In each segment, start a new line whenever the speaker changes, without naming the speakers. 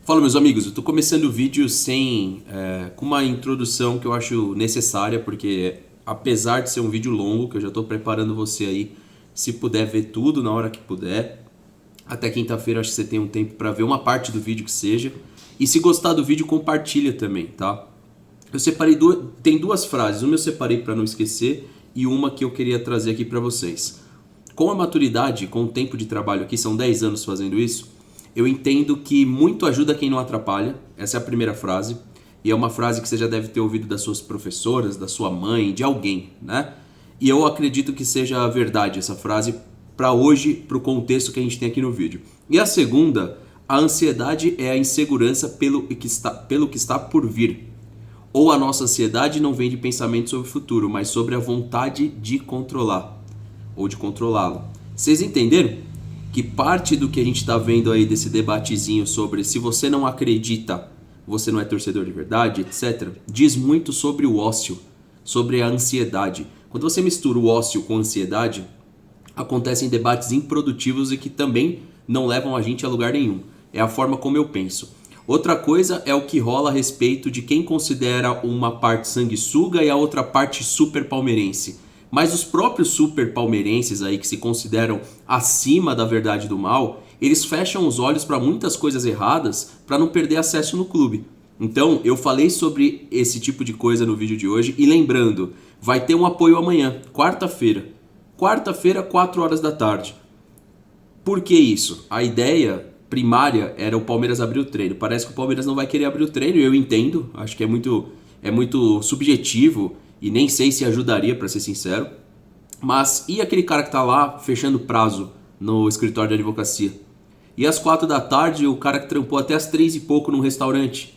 Fala, meus amigos, eu tô começando o vídeo com uma introdução que eu acho necessária, porque apesar de ser um vídeo longo, que eu já tô preparando você aí, se puder ver tudo na hora que puder, até quinta-feira acho que você tem um tempo para ver uma parte do vídeo que seja, e se gostar do vídeo, compartilha também, tá? Eu separei tem duas frases, uma eu separei para não esquecer e uma que eu queria trazer aqui para vocês. Com a maturidade, com o tempo de trabalho aqui, são 10 anos fazendo isso, eu entendo que muito ajuda quem não atrapalha. Essa é a primeira frase. E é uma frase que você já deve ter ouvido das suas professoras, da sua mãe, de alguém, né? E eu acredito que seja verdade essa frase para hoje, para o contexto que a gente tem aqui no vídeo. E a segunda, a ansiedade é a insegurança pelo que está por vir. Ou a nossa ansiedade não vem de pensamento sobre o futuro, mas sobre a vontade de controlar ou de controlá-lo. Vocês entenderam que parte do que a gente está vendo aí desse debatezinho sobre se você não acredita, você não é torcedor de verdade, etc., diz muito sobre o ócio, sobre a ansiedade. Quando você mistura o ócio com a ansiedade, acontecem debates improdutivos e que também não levam a gente a lugar nenhum. É a forma como eu penso. Outra coisa é o que rola a respeito de quem considera uma parte sanguessuga e a outra parte super palmeirense. Mas os próprios super palmeirenses aí que se consideram acima da verdade do mal, eles fecham os olhos para muitas coisas erradas para não perder acesso no clube. Então, eu falei sobre esse tipo de coisa no vídeo de hoje e lembrando, vai ter um apoio amanhã, quarta-feira. Quarta-feira, 4 horas da tarde. Por que isso? A ideia primária era o Palmeiras abrir o treino. Parece que o Palmeiras não vai querer abrir o treino, eu entendo. Acho que é muito subjetivo e nem sei se ajudaria, para ser sincero. Mas e aquele cara que tá lá fechando prazo no escritório de advocacia? E às 4 da tarde, o cara que trampou até às 3 e pouco num restaurante?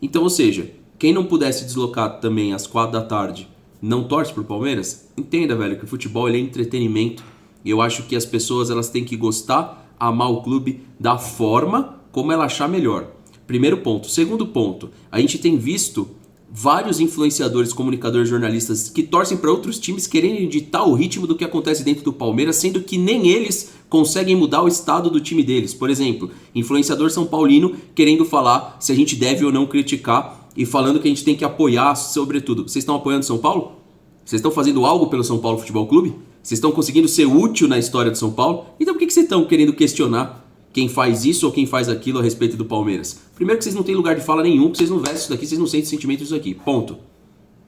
Então, ou seja, quem não pudesse deslocar também às 4 da tarde não torce pro Palmeiras? Entenda, velho, que o futebol ele é entretenimento. E eu acho que as pessoas elas têm que gostar, amar o clube da forma como ela achar melhor. Primeiro ponto. Segundo ponto, a gente tem visto vários influenciadores, comunicadores, jornalistas que torcem para outros times querendo ditar o ritmo do que acontece dentro do Palmeiras, sendo que nem eles conseguem mudar o estado do time deles. Por exemplo, influenciador São Paulino querendo falar se a gente deve ou não criticar e falando que a gente tem que apoiar, sobretudo. Vocês estão apoiando São Paulo? Vocês estão fazendo algo pelo São Paulo Futebol Clube? Vocês estão conseguindo ser útil na história de São Paulo? Então por que vocês estão querendo questionar quem faz isso ou quem faz aquilo a respeito do Palmeiras? Primeiro que vocês não têm lugar de fala nenhum, que vocês não vestem isso daqui, vocês não sentem sentimento disso aqui. Ponto.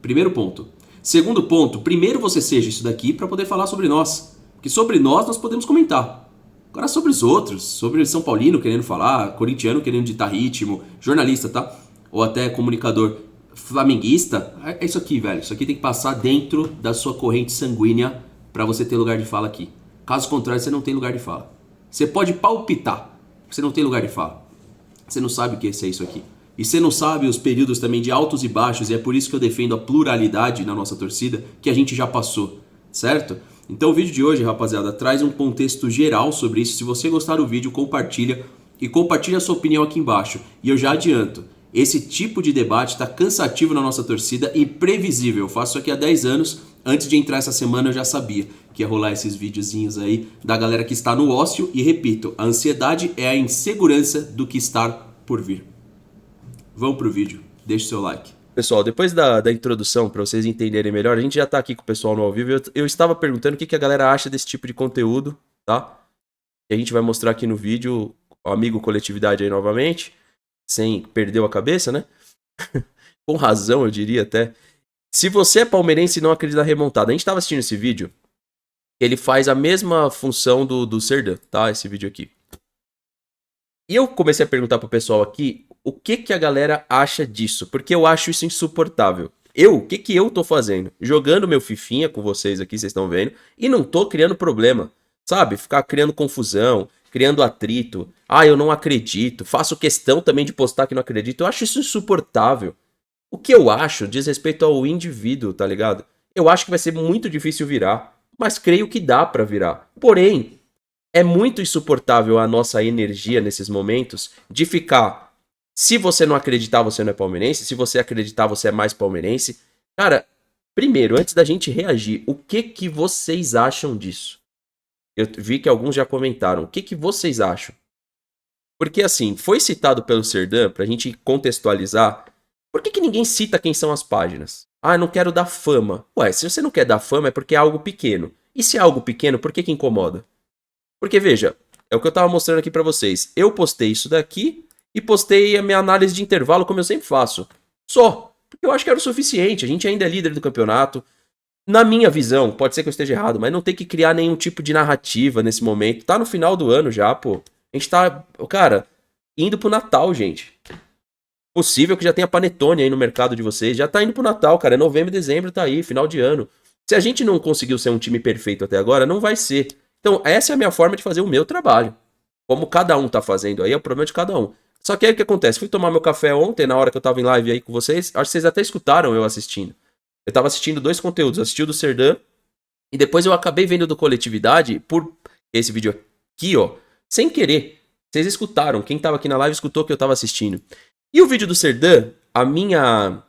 Primeiro ponto. Segundo ponto, primeiro você seja isso daqui para poder falar sobre nós. Porque sobre nós podemos comentar. Agora sobre os outros, sobre São Paulino querendo falar, corintiano querendo ditar ritmo, jornalista, tá? Ou até comunicador flamenguista, é isso aqui, velho. Isso aqui tem que passar dentro da sua corrente sanguínea para você ter lugar de fala aqui. Caso contrário, você não tem lugar de fala. Você pode palpitar, você não tem lugar de fala. Você não sabe o que é isso aqui. E você não sabe os períodos também de altos e baixos, e é por isso que eu defendo a pluralidade na nossa torcida, que a gente já passou, certo? Então o vídeo de hoje, rapaziada, traz um contexto geral sobre isso. Se você gostar do vídeo, compartilha e compartilha a sua opinião aqui embaixo. E eu já adianto, esse tipo de debate está cansativo na nossa torcida e previsível. Eu faço isso aqui há 10 anos. Antes de entrar essa semana eu já sabia que ia rolar esses videozinhos aí da galera que está no ócio. E repito, a ansiedade é a insegurança do que está por vir. Vamos pro vídeo. Deixe seu like. Pessoal, depois da introdução, para vocês entenderem melhor, a gente já tá aqui com o pessoal no ao vivo. Eu estava perguntando o que a galera acha desse tipo de conteúdo, tá? Que a gente vai mostrar aqui no vídeo, o amigo coletividade aí novamente, sem perder a cabeça, né? Com razão, eu diria até. Se você é palmeirense e não acredita na remontada, a gente estava assistindo esse vídeo, ele faz a mesma função do Serdan, tá? Esse vídeo aqui. E eu comecei a perguntar pro pessoal aqui o que a galera acha disso, porque eu acho isso insuportável. O que eu tô fazendo? Jogando meu fifinha com vocês aqui, vocês estão vendo, e não tô criando problema, sabe? Ficar criando confusão, criando atrito. Ah, eu não acredito, faço questão também de postar que não acredito. Eu acho isso insuportável. O que eu acho diz respeito ao indivíduo, tá ligado? Eu acho que vai ser muito difícil virar, mas creio que dá pra virar. Porém, é muito insuportável a nossa energia nesses momentos de ficar... Se você não acreditar, você não é palmeirense. Se você acreditar, você é mais palmeirense. Cara, primeiro, antes da gente reagir, o que vocês acham disso? Eu vi que alguns já comentaram. O que vocês acham? Porque assim, foi citado pelo Serdan, pra gente contextualizar, por que ninguém cita quem são as páginas? Ah, não quero dar fama. Ué, se você não quer dar fama é porque é algo pequeno. E se é algo pequeno, por que incomoda? Porque veja, é o que eu tava mostrando aqui pra vocês. Eu postei isso daqui e postei a minha análise de intervalo como eu sempre faço. Só. Porque eu acho que era o suficiente. A gente ainda é líder do campeonato. Na minha visão, pode ser que eu esteja errado, mas não tem que criar nenhum tipo de narrativa nesse momento. Tá no final do ano já, pô. A gente tá, cara, indo pro Natal, gente. Possível que já tenha panetone aí no mercado de vocês. Já tá indo pro Natal, cara. É novembro, dezembro, tá aí, final de ano. Se a gente não conseguiu ser um time perfeito até agora, não vai ser. Então, essa é a minha forma de fazer o meu trabalho. Como cada um tá fazendo aí, é o problema de cada um. Só que aí o que acontece? Fui tomar meu café ontem, na hora que eu tava em live aí com vocês. Acho que vocês até escutaram eu assistindo. Eu tava assistindo dois conteúdos. Assisti o do Serdan e depois eu acabei vendo do Coletividade por esse vídeo aqui, ó. Sem querer. Vocês escutaram. Quem tava aqui na live escutou que eu tava assistindo. E o vídeo do Serdan, a minha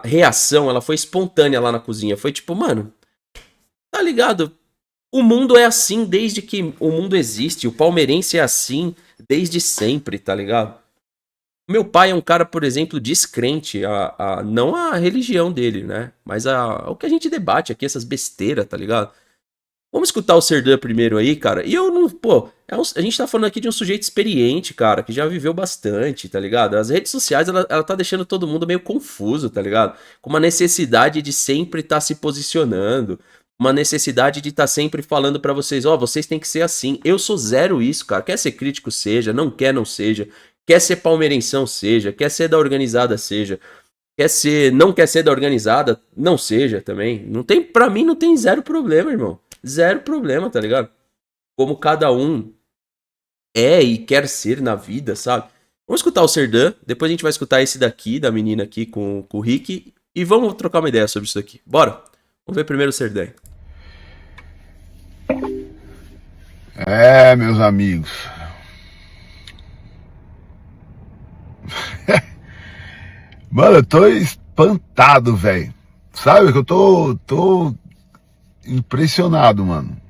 reação, ela foi espontânea lá na cozinha. Foi tipo, mano, tá ligado? O mundo é assim desde que o mundo existe. O palmeirense é assim desde sempre, tá ligado? Meu pai é um cara, por exemplo, descrente, não a religião dele, né? Mas o que a gente debate aqui, essas besteiras, tá ligado? Vamos escutar o Serdan primeiro aí, cara. E eu não. Pô, a gente tá falando aqui de um sujeito experiente, cara, que já viveu bastante, tá ligado? As redes sociais, ela tá deixando todo mundo meio confuso, tá ligado? Com uma necessidade de sempre estar se posicionando. Uma necessidade de estar sempre falando pra vocês, ó, vocês têm que ser assim. Eu sou zero isso, cara. Quer ser crítico, seja. Não quer, não seja. Quer ser palmeirenção, seja. Quer ser da organizada, seja. Não quer ser da organizada, não seja também. Não tem, pra mim não tem zero problema, irmão. Zero problema, tá ligado? Como cada um é e quer ser na vida, sabe? Vamos escutar o Serdan, depois a gente vai escutar esse daqui, da menina aqui com o Rick, e vamos trocar uma ideia sobre isso aqui. Bora? Vamos ver primeiro o Serdan.
É, meus amigos. Mano, eu tô espantado, velho. Sabe que eu tô impressionado, mano.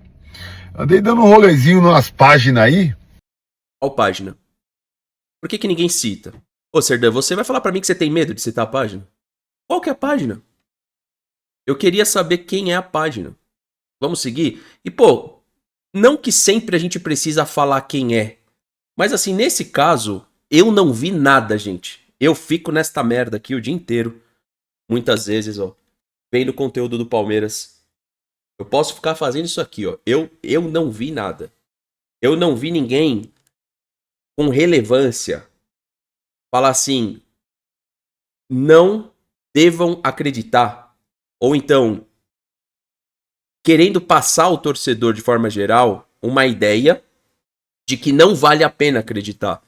Andei dando um rolezinho nas páginas aí.
Qual página? Por que ninguém cita? Ô, Serdan, você vai falar pra mim que você tem medo de citar a página? Qual que é a página? Eu queria saber quem é a página. Vamos seguir? E, pô, não que sempre a gente precisa falar quem é. Mas, assim, nesse caso, eu não vi nada, gente. Eu fico nesta merda aqui o dia inteiro. Muitas vezes, ó. Vendo conteúdo do Palmeiras. Eu posso ficar fazendo isso aqui, ó. Eu não vi nada. Eu não vi ninguém com relevância falar assim, não devam acreditar. Ou então, querendo passar ao torcedor de forma geral uma ideia de que não vale a pena acreditar.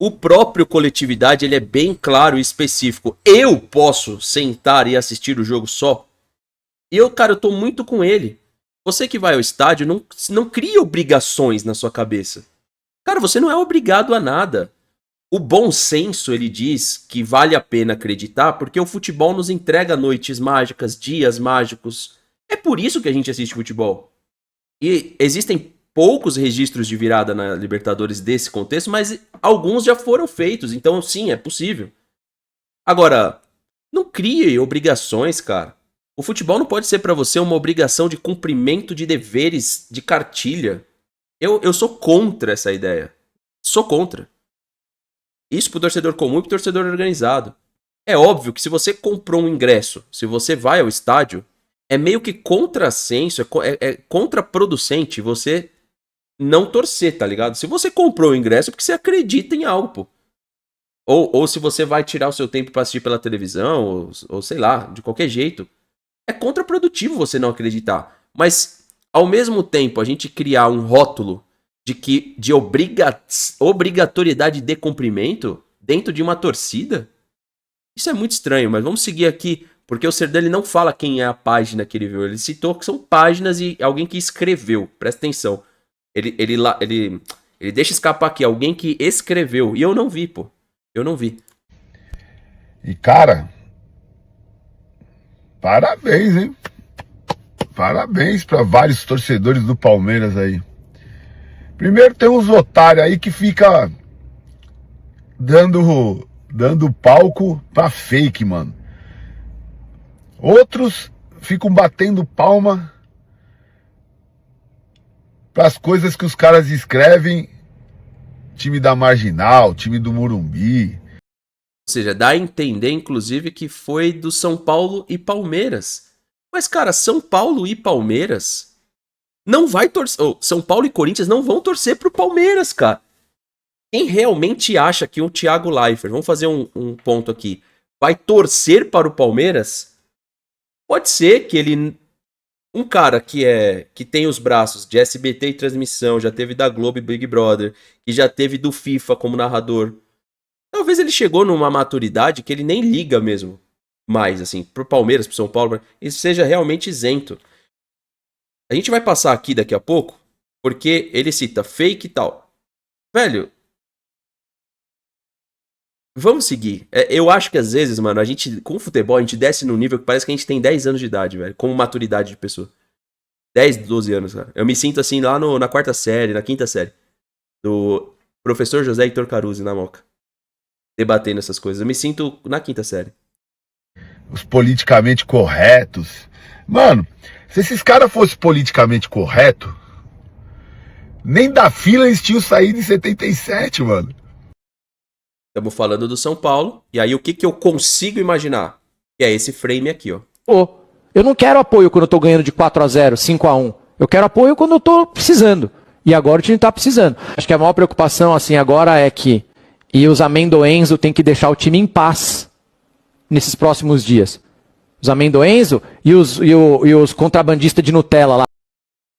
O próprio Coletividade, ele é bem claro e específico. Eu posso sentar e assistir o jogo só? E eu, cara, eu tô muito com ele. Você que vai ao estádio, não cria obrigações na sua cabeça. Cara, você não é obrigado a nada. O bom senso, ele diz que vale a pena acreditar porque o futebol nos entrega noites mágicas, dias mágicos. É por isso que a gente assiste futebol. E existem poucos registros de virada na Libertadores desse contexto, mas alguns já foram feitos, então sim, é possível. Agora, não crie obrigações, cara. O futebol não pode ser pra você uma obrigação de cumprimento de deveres de cartilha. Eu sou contra essa ideia. Sou contra. Isso pro torcedor comum e pro torcedor organizado. É óbvio que se você comprou um ingresso, se você vai ao estádio, é meio que contrassenso, é contraproducente você não torcer, tá ligado? Se você comprou o ingresso é porque você acredita em algo, pô. Ou se você vai tirar o seu tempo pra assistir pela televisão, ou sei lá, de qualquer jeito. É contraprodutivo você não acreditar. Mas, ao mesmo tempo, a gente criar um rótulo de obrigatoriedade de cumprimento dentro de uma torcida, isso é muito estranho, mas vamos seguir aqui, porque o Serdan ele não fala quem é a página que ele viu, ele citou que são páginas e alguém que escreveu, presta atenção. Ele deixa escapar aqui, alguém que escreveu, e eu não vi, pô, eu não vi.
E cara, parabéns, hein? Parabéns para vários torcedores do Palmeiras aí. Primeiro tem uns otários aí que fica dando palco pra fake, mano. Outros ficam batendo palma pras coisas que os caras escrevem. Time da Marginal, time do Morumbi.
Ou seja, dá a entender, inclusive, que foi do São Paulo e Palmeiras. Mas, cara, São Paulo e Palmeiras não vai torcer... São Paulo e Corinthians não vão torcer pro Palmeiras, cara. Quem realmente acha que o Thiago Leifert, vamos fazer um ponto aqui, vai torcer para o Palmeiras, pode ser que ele... Um cara que tem os braços de SBT e transmissão, já teve da Globo e Big Brother, que já teve do FIFA como narrador. Talvez ele chegou numa maturidade que ele nem liga mesmo mais, assim, pro Palmeiras, pro São Paulo, e seja realmente isento. A gente vai passar aqui daqui a pouco, porque ele cita fake e tal. Velho, vamos seguir. Eu acho que às vezes, mano, a gente, com o futebol, a gente desce num nível que parece que a gente tem 10 anos de idade, velho, como maturidade de pessoa. 10, 12 anos, cara. Eu me sinto assim lá na quarta série, na quinta série, do professor José Heitor Caruso na Moca, debatendo essas coisas. Eu me sinto na quinta série.
Os politicamente corretos. Mano, se esses caras fossem politicamente corretos, nem da fila eles tinham saído em 77, mano.
Estamos falando do São Paulo. E aí o que eu consigo imaginar? Que é esse frame aqui, ó.
Eu não quero apoio quando eu tô ganhando de 4-0, 5-1. Eu quero apoio quando eu tô precisando. E agora o time tá precisando. Acho que a maior preocupação, assim, agora é que... E os amendoenzo tem que deixar o time em paz nesses próximos dias. Os amendoenzo e os contrabandistas de Nutella lá.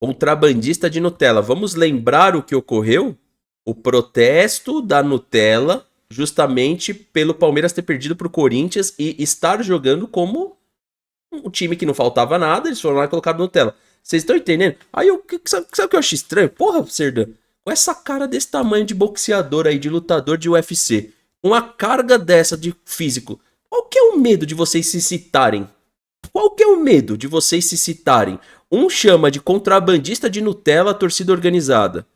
Contrabandista de Nutella. Vamos lembrar o que ocorreu? O protesto da Nutella, justamente pelo Palmeiras ter perdido pro Corinthians e estar jogando como um time que não faltava nada, eles foram lá e colocaram Nutella. Vocês estão entendendo? Aí, sabe o que eu acho estranho? Porra, Serdã, com essa cara desse tamanho de boxeador aí, de lutador de UFC, com a carga dessa de físico, qual que é o medo de vocês se citarem? Qual que é o medo de vocês se citarem? Um chama de contrabandista de Nutella a torcida organizada.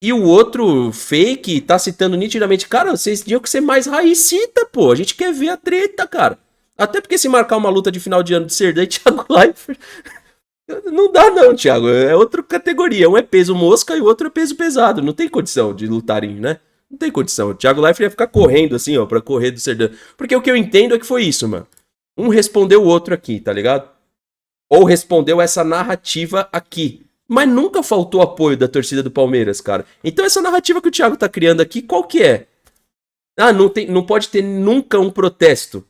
E o outro fake tá citando nitidamente, cara, vocês tinham que ser mais raicita, pô. A gente quer ver a treta, cara. Até porque se marcar uma luta de final de ano de Serdã e Thiago Leifert, não dá não, Thiago. É outra categoria. Um é peso mosca e o outro é peso pesado. Não tem condição de lutarem, né? Não tem condição. O Thiago Leifert ia ficar correndo assim, ó, pra correr do Serdã. Porque o que eu entendo é que foi isso, mano. Um respondeu o outro aqui, tá ligado? Ou respondeu essa narrativa aqui. Mas nunca faltou apoio da torcida do Palmeiras, cara. Então essa narrativa que o Thiago tá criando aqui, qual que é? Ah, não pode ter nunca um protesto.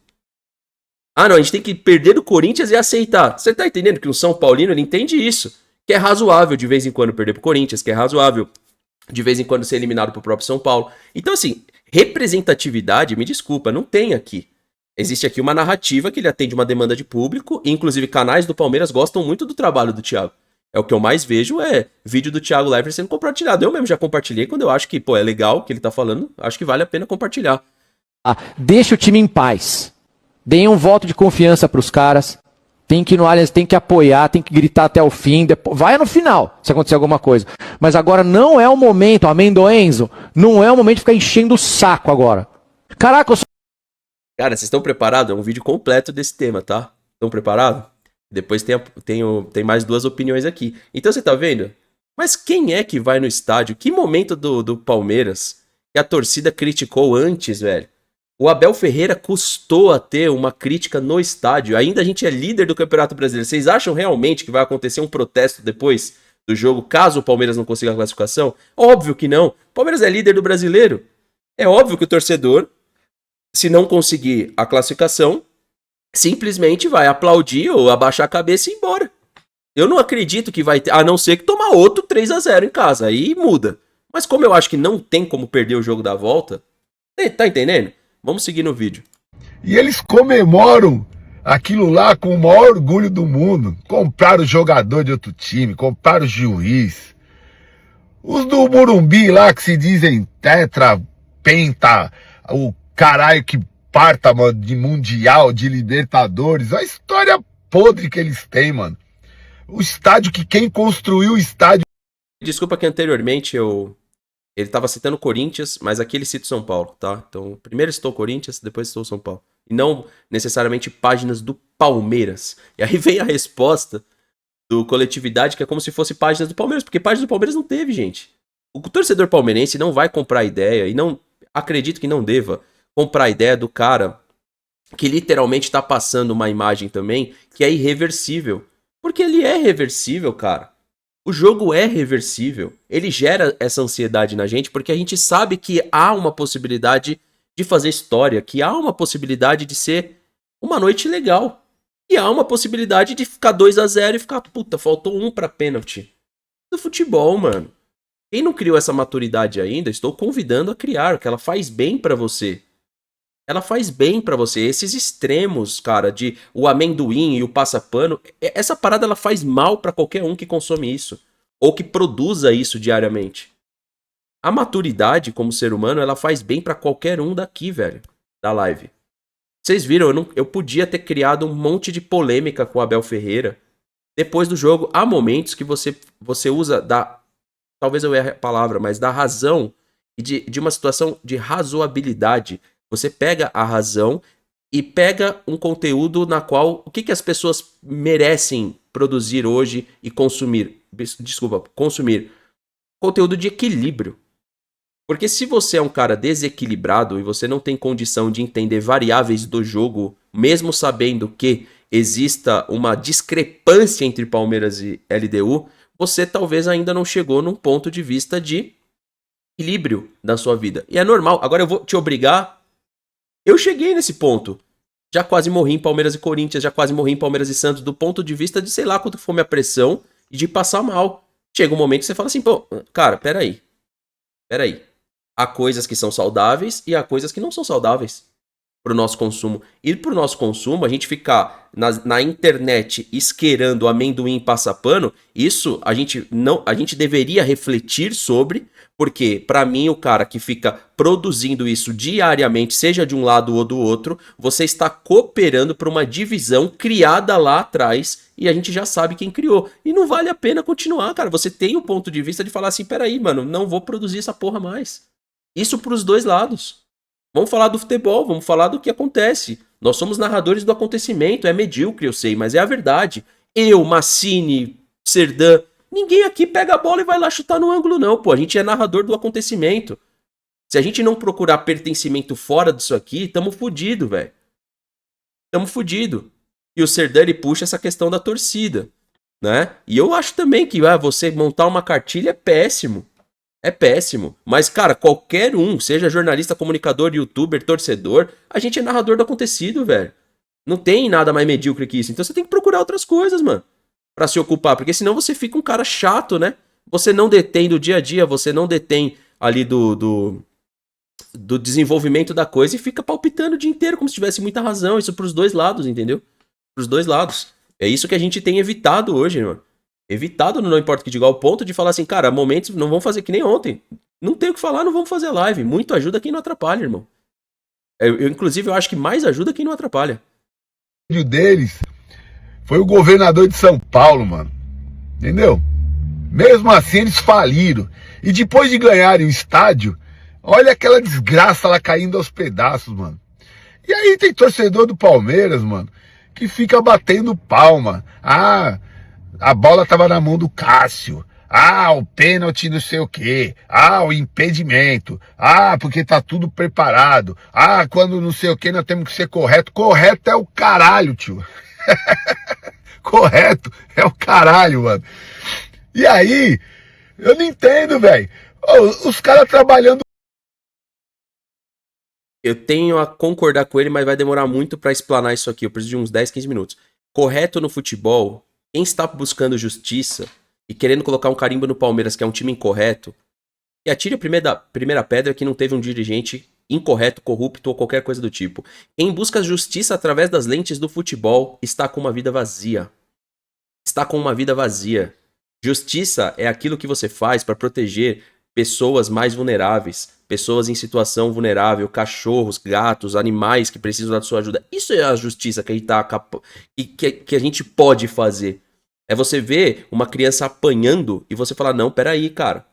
Ah, não, a gente tem que perder do Corinthians e aceitar. Você tá entendendo que o São Paulino, ele entende isso. Que é razoável de vez em quando perder pro Corinthians, que é razoável de vez em quando ser eliminado pro próprio São Paulo. Então, assim, representatividade, me desculpa, não tem aqui. Existe aqui uma narrativa que ele atende uma demanda de público, e inclusive canais do Palmeiras gostam muito do trabalho do Thiago. É o que eu mais vejo, é vídeo do Thiago Leifert sendo compartilhado. Eu mesmo já compartilhei quando eu acho que, pô, é legal o que ele tá falando, acho que vale a pena compartilhar.
Deixa o time em paz. Deem um voto de confiança pros caras. Tem que ir no Allianz, tem que apoiar, tem que gritar até o fim. Vai no final, se acontecer alguma coisa. Mas agora não é o momento, amendoenzo, não é o momento de ficar enchendo o saco agora. Caraca,
Cara, vocês estão preparados? É um vídeo completo desse tema, tá? Estão preparados? Depois tem mais duas opiniões aqui. Então você tá vendo? Mas quem é que vai no estádio? Que momento do Palmeiras que a torcida criticou antes, velho? O Abel Ferreira custou a ter uma crítica no estádio. Ainda a gente é líder do Campeonato Brasileiro. Vocês acham realmente que vai acontecer um protesto depois do jogo, caso o Palmeiras não consiga a classificação? Óbvio que não. O Palmeiras é líder do Brasileiro. É óbvio que o torcedor, se não conseguir a classificação, simplesmente vai aplaudir ou abaixar a cabeça e ir embora. Eu não acredito que vai ter, a não ser que tomar outro 3-0 em casa, aí muda. Mas como eu acho que não tem como perder o jogo da volta, tá entendendo? Vamos seguir no vídeo.
E eles comemoram aquilo lá com o maior orgulho do mundo. Compraram o jogador de outro time, compraram o juiz. Os do Morumbi lá que se dizem tetra, penta, o caralho que parta, mano, de Mundial, de Libertadores. A história podre que eles têm, mano. O estádio que quem construiu o estádio...
Desculpa que anteriormente eu Ele tava citando o Corinthians, mas aqui ele cita o São Paulo, tá? Então, primeiro citou o Corinthians, depois citou o São Paulo. E não necessariamente páginas do Palmeiras. E aí vem a resposta do Coletividade, que é como se fosse páginas do Palmeiras, porque páginas do Palmeiras não teve, gente. O torcedor palmeirense não vai comprar a ideia, e não acredito que não deva comprar a ideia do cara que literalmente tá passando uma imagem também que é irreversível. Porque ele é reversível, cara. O jogo é reversível. Ele gera essa ansiedade na gente porque a gente sabe que há uma possibilidade de fazer história, que há uma possibilidade de ser uma noite legal. E há uma possibilidade de ficar 2-0 e ficar, puta, faltou um pra pênalti. Do futebol, mano. Quem não criou essa maturidade ainda, estou convidando a criar, que ela faz bem pra você. Ela faz bem pra você. Esses extremos, cara, de o amendoim e o passapano, essa parada ela faz mal pra qualquer um que consome isso. Ou que produza isso diariamente. A maturidade como ser humano, ela faz bem pra qualquer um daqui, velho, da live. Vocês viram, eu podia ter criado um monte de polêmica com o Abel Ferreira. Depois do jogo, há momentos que você usa da... Talvez eu erre a palavra, mas da razão e de uma situação de razoabilidade. Você pega a razão e pega um conteúdo na qual... O que as pessoas merecem produzir hoje e consumir? Desculpa, consumir. Conteúdo de equilíbrio. Porque se você é um cara desequilibrado e você não tem condição de entender variáveis do jogo, mesmo sabendo que exista uma discrepância entre Palmeiras e LDU, você talvez ainda não chegou num ponto de vista de equilíbrio da sua vida. E é normal. Agora eu vou te obrigar. Eu cheguei nesse ponto. Já quase morri em Palmeiras e Corinthians, já quase morri em Palmeiras e Santos, do ponto de vista de sei lá quanto for minha pressão e de passar mal. Chega um momento que você fala assim, pô, cara, peraí. Há coisas que são saudáveis e há coisas que não são saudáveis para o nosso consumo. E para o nosso consumo, a gente ficar na internet esquerando amendoim e passapano, isso a gente deveria refletir sobre, porque para mim o cara que fica produzindo isso diariamente, seja de um lado ou do outro, você está cooperando para uma divisão criada lá atrás e a gente já sabe quem criou. E não vale a pena continuar, cara. Você tem o ponto de vista de falar assim, peraí, mano, não vou produzir essa porra mais. Isso pros dois lados. Vamos falar do futebol, vamos falar do que acontece. Nós somos narradores do acontecimento, é medíocre, eu sei, mas é a verdade. Eu, Massini, Serdan, ninguém aqui pega a bola e vai lá chutar no ângulo não, pô. A gente é narrador do acontecimento. Se a gente não procurar pertencimento fora disso aqui, tamo fudido, velho. Tamo fudido. E o Serdan, ele puxa essa questão da torcida, né? E eu acho também que você montar uma cartilha é péssimo. É péssimo. Mas, cara, qualquer um, seja jornalista, comunicador, youtuber, torcedor, a gente é narrador do acontecido, velho. Não tem nada mais medíocre que isso. Então você tem que procurar outras coisas, mano, pra se ocupar. Porque senão você fica um cara chato, né? Você não detém do dia a dia, você não detém ali do desenvolvimento da coisa e fica palpitando o dia inteiro como se tivesse muita razão. Isso pros dois lados, entendeu? Pros dois lados. É isso que a gente tem evitado hoje, mano. Evitado no Não Importa o Que Diga, ao ponto de falar assim, cara, momentos não vão fazer que nem ontem. Não tem o que falar, não vamos fazer live. Muito ajuda quem não atrapalha, irmão. Inclusive, eu acho que mais ajuda quem não atrapalha.
O vídeo deles foi o governador de São Paulo, mano. Entendeu? Mesmo assim, eles faliram. E depois de ganharem o estádio, olha aquela desgraça lá caindo aos pedaços, mano. E aí tem torcedor do Palmeiras, mano, que fica batendo palma. A bola tava na mão do Cássio. O pênalti não sei o quê. O impedimento. Porque tá tudo preparado. Quando não sei o quê nós temos que ser correto. Correto é o caralho, tio. Correto é o caralho, mano. E aí, eu não entendo, velho. Os caras trabalhando.
Eu tenho a concordar com ele, mas vai demorar muito pra explanar isso aqui. Eu preciso de uns 10, 15 minutos. Correto no futebol... Quem está buscando justiça e querendo colocar um carimbo no Palmeiras, que é um time incorreto, que atire a primeira pedra que não teve um dirigente incorreto, corrupto ou qualquer coisa do tipo. Quem busca justiça através das lentes do futebol está com uma vida vazia. Está com uma vida vazia. Justiça é aquilo que você faz para proteger pessoas mais vulneráveis, pessoas em situação vulnerável, cachorros, gatos, animais que precisam da sua ajuda. Isso é a justiça que a gente pode fazer. É você ver uma criança apanhando e você falar, não, peraí, cara.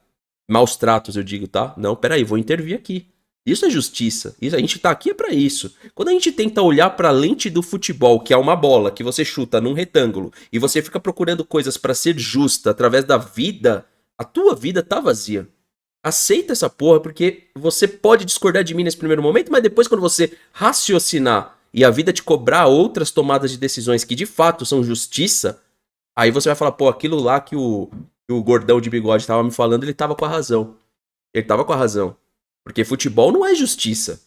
Maus tratos, eu digo, tá? Não, peraí, vou intervir aqui. Isso é justiça. Isso, a gente tá aqui pra isso. Quando a gente tenta olhar pra lente do futebol, que é uma bola que você chuta num retângulo, e você fica procurando coisas pra ser justa através da vida, a tua vida tá vazia. Aceita essa porra, porque você pode discordar de mim nesse primeiro momento, mas depois quando você raciocinar e a vida te cobrar outras tomadas de decisões que de fato são justiça, aí você vai falar, pô, aquilo lá que o gordão de bigode tava me falando, ele tava com a razão. Ele tava com a razão. Porque futebol não é justiça.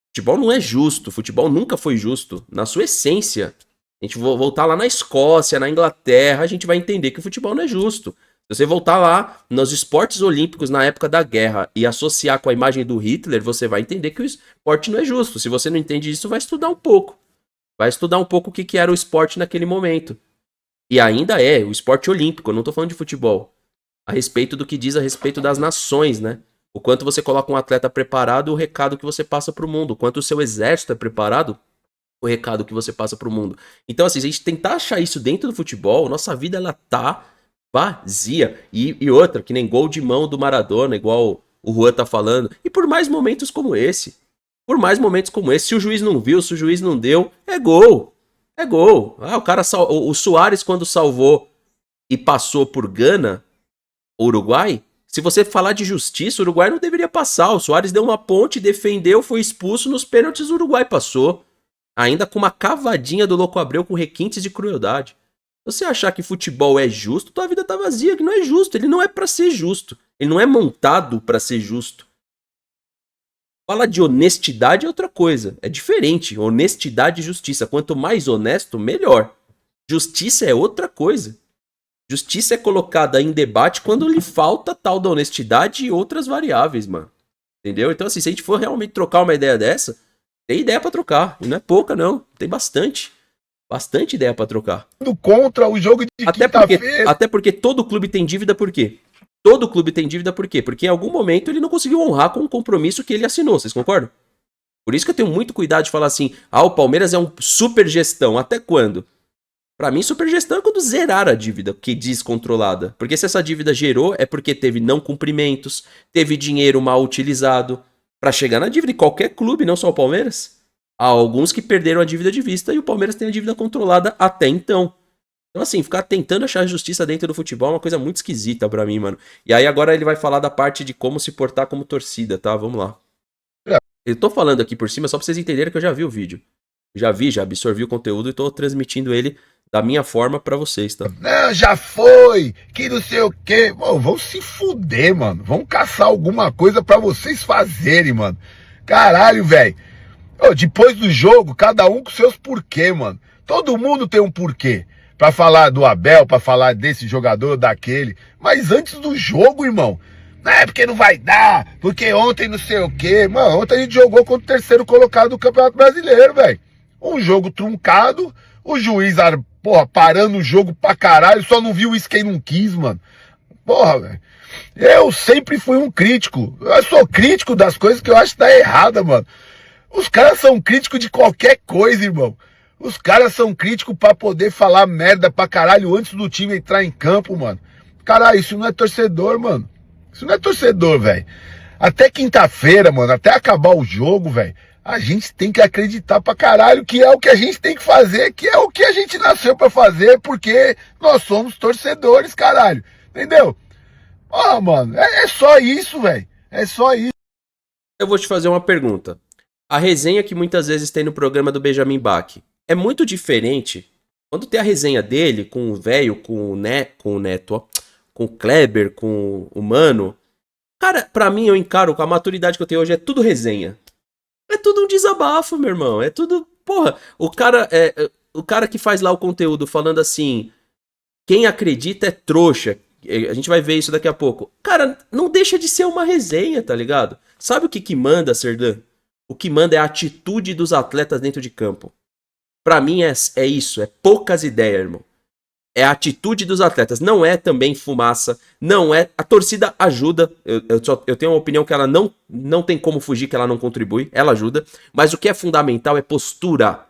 Futebol não é justo. Futebol nunca foi justo. Na sua essência. A gente voltar lá na Escócia, na Inglaterra, a gente vai entender que o futebol não é justo. Se você voltar lá nos esportes olímpicos na época da guerra e associar com a imagem do Hitler, você vai entender que o esporte não é justo. Se você não entende isso, vai estudar um pouco. Vai estudar um pouco o que era o esporte naquele momento. E ainda é o esporte olímpico, eu não tô falando de futebol. A respeito do que diz a respeito das nações, né? O quanto você coloca um atleta preparado, o recado que você passa pro mundo. O quanto o seu exército é preparado, o recado que você passa pro mundo. Então, assim, se a gente tentar achar isso dentro do futebol, nossa vida, ela tá vazia. E outra, que nem gol de mão do Maradona, igual o Juan tá falando. E por mais momentos como esse. Por mais momentos como esse. Se o juiz não viu, se o juiz não deu, é gol. É gol. Ah, o cara o Suárez, quando salvou e passou por Gana, Uruguai, se você falar de justiça, o Uruguai não deveria passar. O Suárez deu uma ponte, defendeu, foi expulso nos pênaltis, o Uruguai passou. Ainda com uma cavadinha do Louco Abreu com requintes de crueldade. Se você achar que futebol é justo, tua vida tá vazia, que não é justo. Ele não é pra ser justo. Ele não é montado pra ser justo. Falar de honestidade é outra coisa. É diferente. Honestidade e justiça. Quanto mais honesto, melhor. Justiça é outra coisa. Justiça é colocada em debate quando lhe falta tal da honestidade e outras variáveis, mano. Entendeu? Então, assim, se a gente for realmente trocar uma ideia dessa, tem ideia pra trocar. E não é pouca, não. Tem bastante. Bastante ideia pra trocar.
Contra o jogo de quinta-feira.
Até porque todo clube tem dívida por quê? Todo clube tem dívida por quê? Porque em algum momento ele não conseguiu honrar com o compromisso que ele assinou. Vocês concordam? Por isso que eu tenho muito cuidado de falar assim, o Palmeiras é um super gestão. Até quando? Pra mim, supergestão é quando zerar a dívida, que diz controlada. Porque se essa dívida gerou, é porque teve não cumprimentos, teve dinheiro mal utilizado pra chegar na dívida. E qualquer clube, não só o Palmeiras. Há alguns que perderam a dívida de vista e o Palmeiras tem a dívida controlada até então. Então, assim, ficar tentando achar justiça dentro do futebol é uma coisa muito esquisita pra mim, mano. E aí agora ele vai falar da parte de como se portar como torcida, tá? Vamos lá. Eu tô falando aqui por cima só pra vocês entenderem que eu já vi o vídeo. Já absorvi o conteúdo e tô transmitindo ele da minha forma pra vocês, tá?
Não, já foi, que não sei o quê. Mano, vão se fuder, mano. Vão caçar alguma coisa pra vocês fazerem, mano. Caralho, velho. Depois do jogo, cada um com seus porquê, mano. Todo mundo tem um porquê. Pra falar do Abel, pra falar desse jogador, daquele. Mas antes do jogo, irmão, não é porque não vai dar, porque ontem não sei o quê. Mano, ontem a gente jogou contra o terceiro colocado do Campeonato Brasileiro, velho. Um jogo truncado, o juiz, porra, parando o jogo pra caralho, só não viu isso quem não quis, mano. Porra, velho. Eu sempre fui um crítico. Eu sou crítico das coisas que eu acho que tá errada, mano. Os caras são críticos de qualquer coisa, irmão. Os caras são críticos pra poder falar merda pra caralho antes do time entrar em campo, mano. Caralho, isso não é torcedor, mano. Isso não é torcedor, velho. Até quinta-feira, mano, até acabar o jogo, velho, a gente tem que acreditar pra caralho que é o que a gente tem que fazer, que é o que a gente nasceu pra fazer, porque nós somos torcedores, caralho. Entendeu? Mano, é só isso, velho. É só isso.
Eu vou te fazer uma pergunta. A resenha que muitas vezes tem no programa do Benjamin Bach é muito diferente quando tem a resenha dele com o velho, com o Neto, ó, com o Kleber, com o Mano. Cara, pra mim eu encaro com a maturidade que eu tenho hoje, é tudo resenha. É tudo um desabafo, meu irmão. É tudo... Porra, o cara que faz lá o conteúdo falando assim, quem acredita é trouxa. A gente vai ver isso daqui a pouco. Cara, não deixa de ser uma resenha, tá ligado? Sabe o que manda, Serdã? O que manda é a atitude dos atletas dentro de campo. Pra mim é isso, é poucas ideias, irmão. É a atitude dos atletas, não é também fumaça, não é... A torcida ajuda, eu tenho uma opinião que ela não tem como fugir, que ela não contribui, ela ajuda, mas o que é fundamental é postura.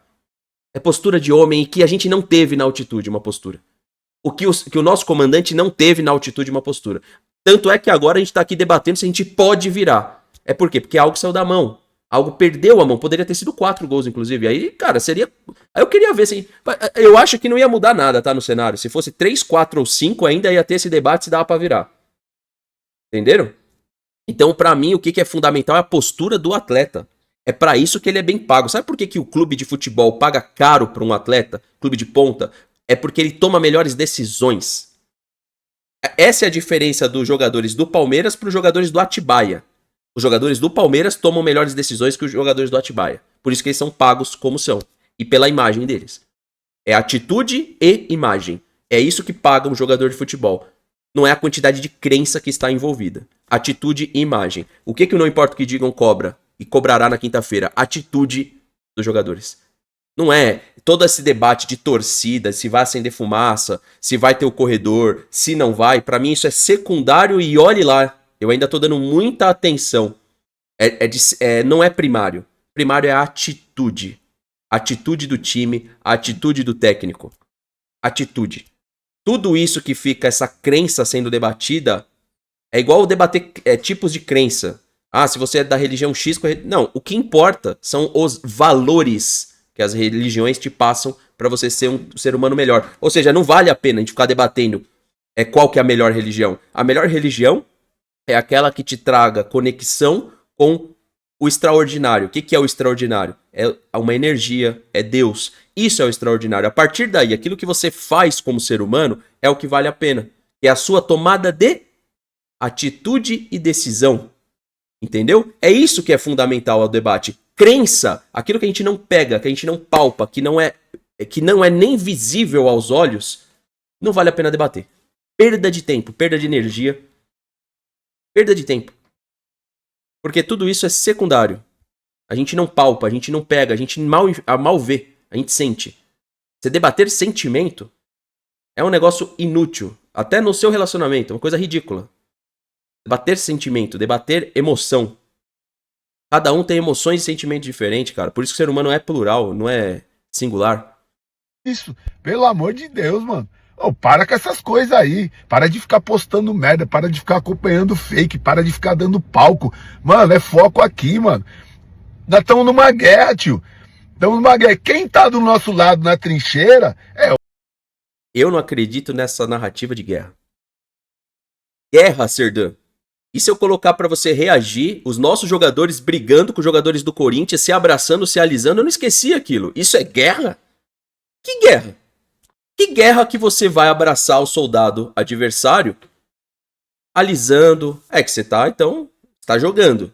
É postura de homem, e que a gente não teve na altitude uma postura. O que o nosso comandante não teve na altitude uma postura. Tanto é que agora a gente tá aqui debatendo se a gente pode virar. É por quê? Porque algo saiu da mão. Algo perdeu a mão. Poderia ter sido 4 gols, inclusive. Aí, cara, seria... Aí eu queria ver se... Eu acho que não ia mudar nada, tá, no cenário. Se fosse 3, 4 ou 5, ainda ia ter esse debate se dava pra virar. Entenderam? Então, pra mim, o que é fundamental é a postura do atleta. É pra isso que ele é bem pago. Sabe por que o clube de futebol paga caro pra um atleta? Clube de ponta? É porque ele toma melhores decisões. Essa é a diferença dos jogadores do Palmeiras para os jogadores do Atibaia. Os jogadores do Palmeiras tomam melhores decisões que os jogadores do Atibaia. Por isso que eles são pagos como são. E pela imagem deles. É atitude e imagem. É isso que paga um jogador de futebol. Não é a quantidade de crença que está envolvida. Atitude e imagem. O que o Não Importa o Que Digam cobra? E cobrará na quinta-feira? Atitude dos jogadores. Não é todo esse debate de torcida, se vai acender fumaça, se vai ter o corredor, se não vai. Pra mim isso é secundário e olhe lá. Eu ainda tô dando muita atenção. Não é primário. Primário é a atitude. Atitude do time, a atitude do técnico. Atitude. Tudo isso que fica, essa crença sendo debatida, é igual debater tipos de crença. Ah, se você é da religião X... Não, o que importa são os valores que as religiões te passam pra você ser um ser humano melhor. Ou seja, não vale a pena a gente ficar debatendo qual que é a melhor religião. A melhor religião é aquela que te traga conexão com o extraordinário. O que é o extraordinário? É uma energia, é Deus. Isso é o extraordinário. A partir daí, aquilo que você faz como ser humano é o que vale a pena. É a sua tomada de atitude e decisão. Entendeu? É isso que é fundamental ao debate. Crença, aquilo que a gente não pega, que a gente não palpa, que não é nem visível aos olhos, não vale a pena debater. Perda de tempo, perda de energia, perda de tempo. Porque tudo isso é secundário. A gente não palpa, a gente não pega, a gente mal vê, a gente sente. Você debater sentimento é um negócio inútil, até no seu relacionamento, é uma coisa ridícula. Debater sentimento, debater emoção. Cada um tem emoções e sentimentos diferentes, cara. Por isso que o ser humano é plural, não é singular.
Isso, pelo amor de Deus, mano. Ô, para com essas coisas aí. Para de ficar postando merda, para de ficar acompanhando fake, para de ficar dando palco. Mano, é foco aqui, mano. Nós estamos numa guerra, tio. Estamos numa guerra. Quem tá do nosso lado na trincheira é...
Eu não acredito nessa narrativa de guerra. Guerra, Serdã. E se eu colocar pra você reagir, os nossos jogadores brigando com os jogadores do Corinthians, se abraçando, se alisando, eu não esqueci aquilo. Isso é guerra? Que guerra? Que guerra que você vai abraçar o soldado adversário alisando? É que você tá, então, tá jogando.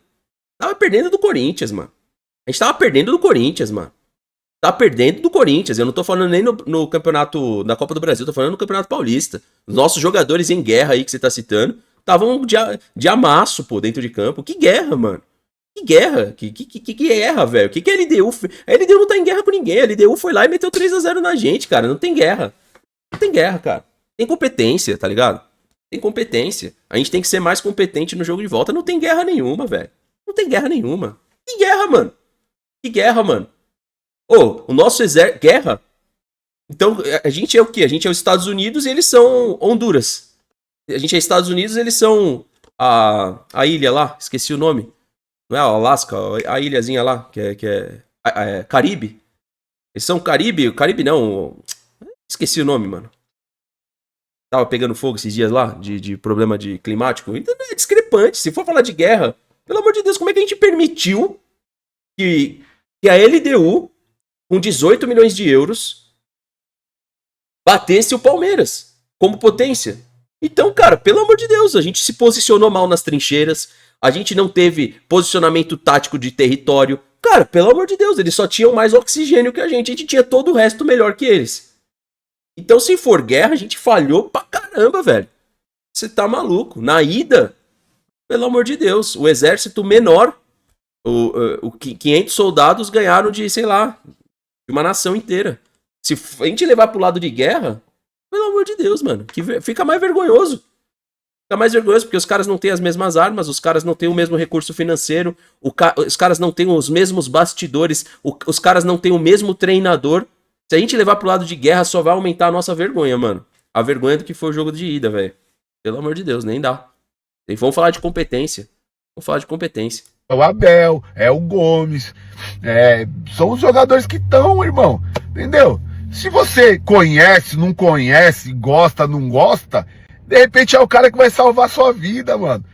Tava perdendo do Corinthians, mano. A gente tava perdendo do Corinthians, mano. Tava perdendo do Corinthians. Eu não tô falando nem no campeonato, na Copa do Brasil, tô falando no Campeonato Paulista. Os nossos jogadores em guerra aí que você tá citando, estavam de amasso, pô, dentro de campo. Que guerra, mano. Que guerra? Que guerra, velho? Que a LDU... A LDU não tá em guerra com ninguém. A LDU foi lá e meteu 3-0 na gente, cara. Não tem guerra. Não tem guerra, cara. Tem competência, tá ligado? Tem competência. A gente tem que ser mais competente no jogo de volta. Não tem guerra nenhuma, velho. Não tem guerra nenhuma. Que guerra, mano? Que guerra, mano? Ô, o nosso exército... Guerra? Então, a gente é o quê? A gente é os Estados Unidos e eles são Honduras. A gente é Estados Unidos e eles são a ilha lá. Esqueci o nome. Não é o Alasca? A ilhazinha lá, que é Caribe. Eles são Caribe? Caribe não. Esqueci o nome, mano. Tava pegando fogo esses dias lá, de problema de climático. Então é discrepante. Se for falar de guerra, pelo amor de Deus, como é que a gente permitiu que a LDU, com 18 milhões de euros, batesse o Palmeiras como potência? Então, cara, pelo amor de Deus, a gente se posicionou mal nas trincheiras, a gente não teve posicionamento tático de território. Cara, pelo amor de Deus, eles só tinham mais oxigênio que a gente tinha todo o resto melhor que eles. Então, se for guerra, a gente falhou pra caramba, velho. Você tá maluco. Na ida, pelo amor de Deus, o exército menor, 500 soldados ganharam de, sei lá, de uma nação inteira. Se a gente levar pro lado de guerra, pelo amor de Deus, mano, fica mais vergonhoso. Fica mais vergonhoso porque os caras não têm as mesmas armas, os caras não têm o mesmo recurso financeiro, os caras não têm os mesmos bastidores, os caras não têm o mesmo treinador. Se a gente levar pro lado de guerra, só vai aumentar a nossa vergonha, mano. A vergonha do que foi o jogo de ida, velho. Pelo amor de Deus, nem dá. E vamos falar de competência. Vamos falar de competência.
É o Abel, é o Gomes, são os jogadores que estão, irmão, entendeu? Se você conhece, não conhece, gosta, não gosta, de repente é o cara que vai salvar a sua vida, mano.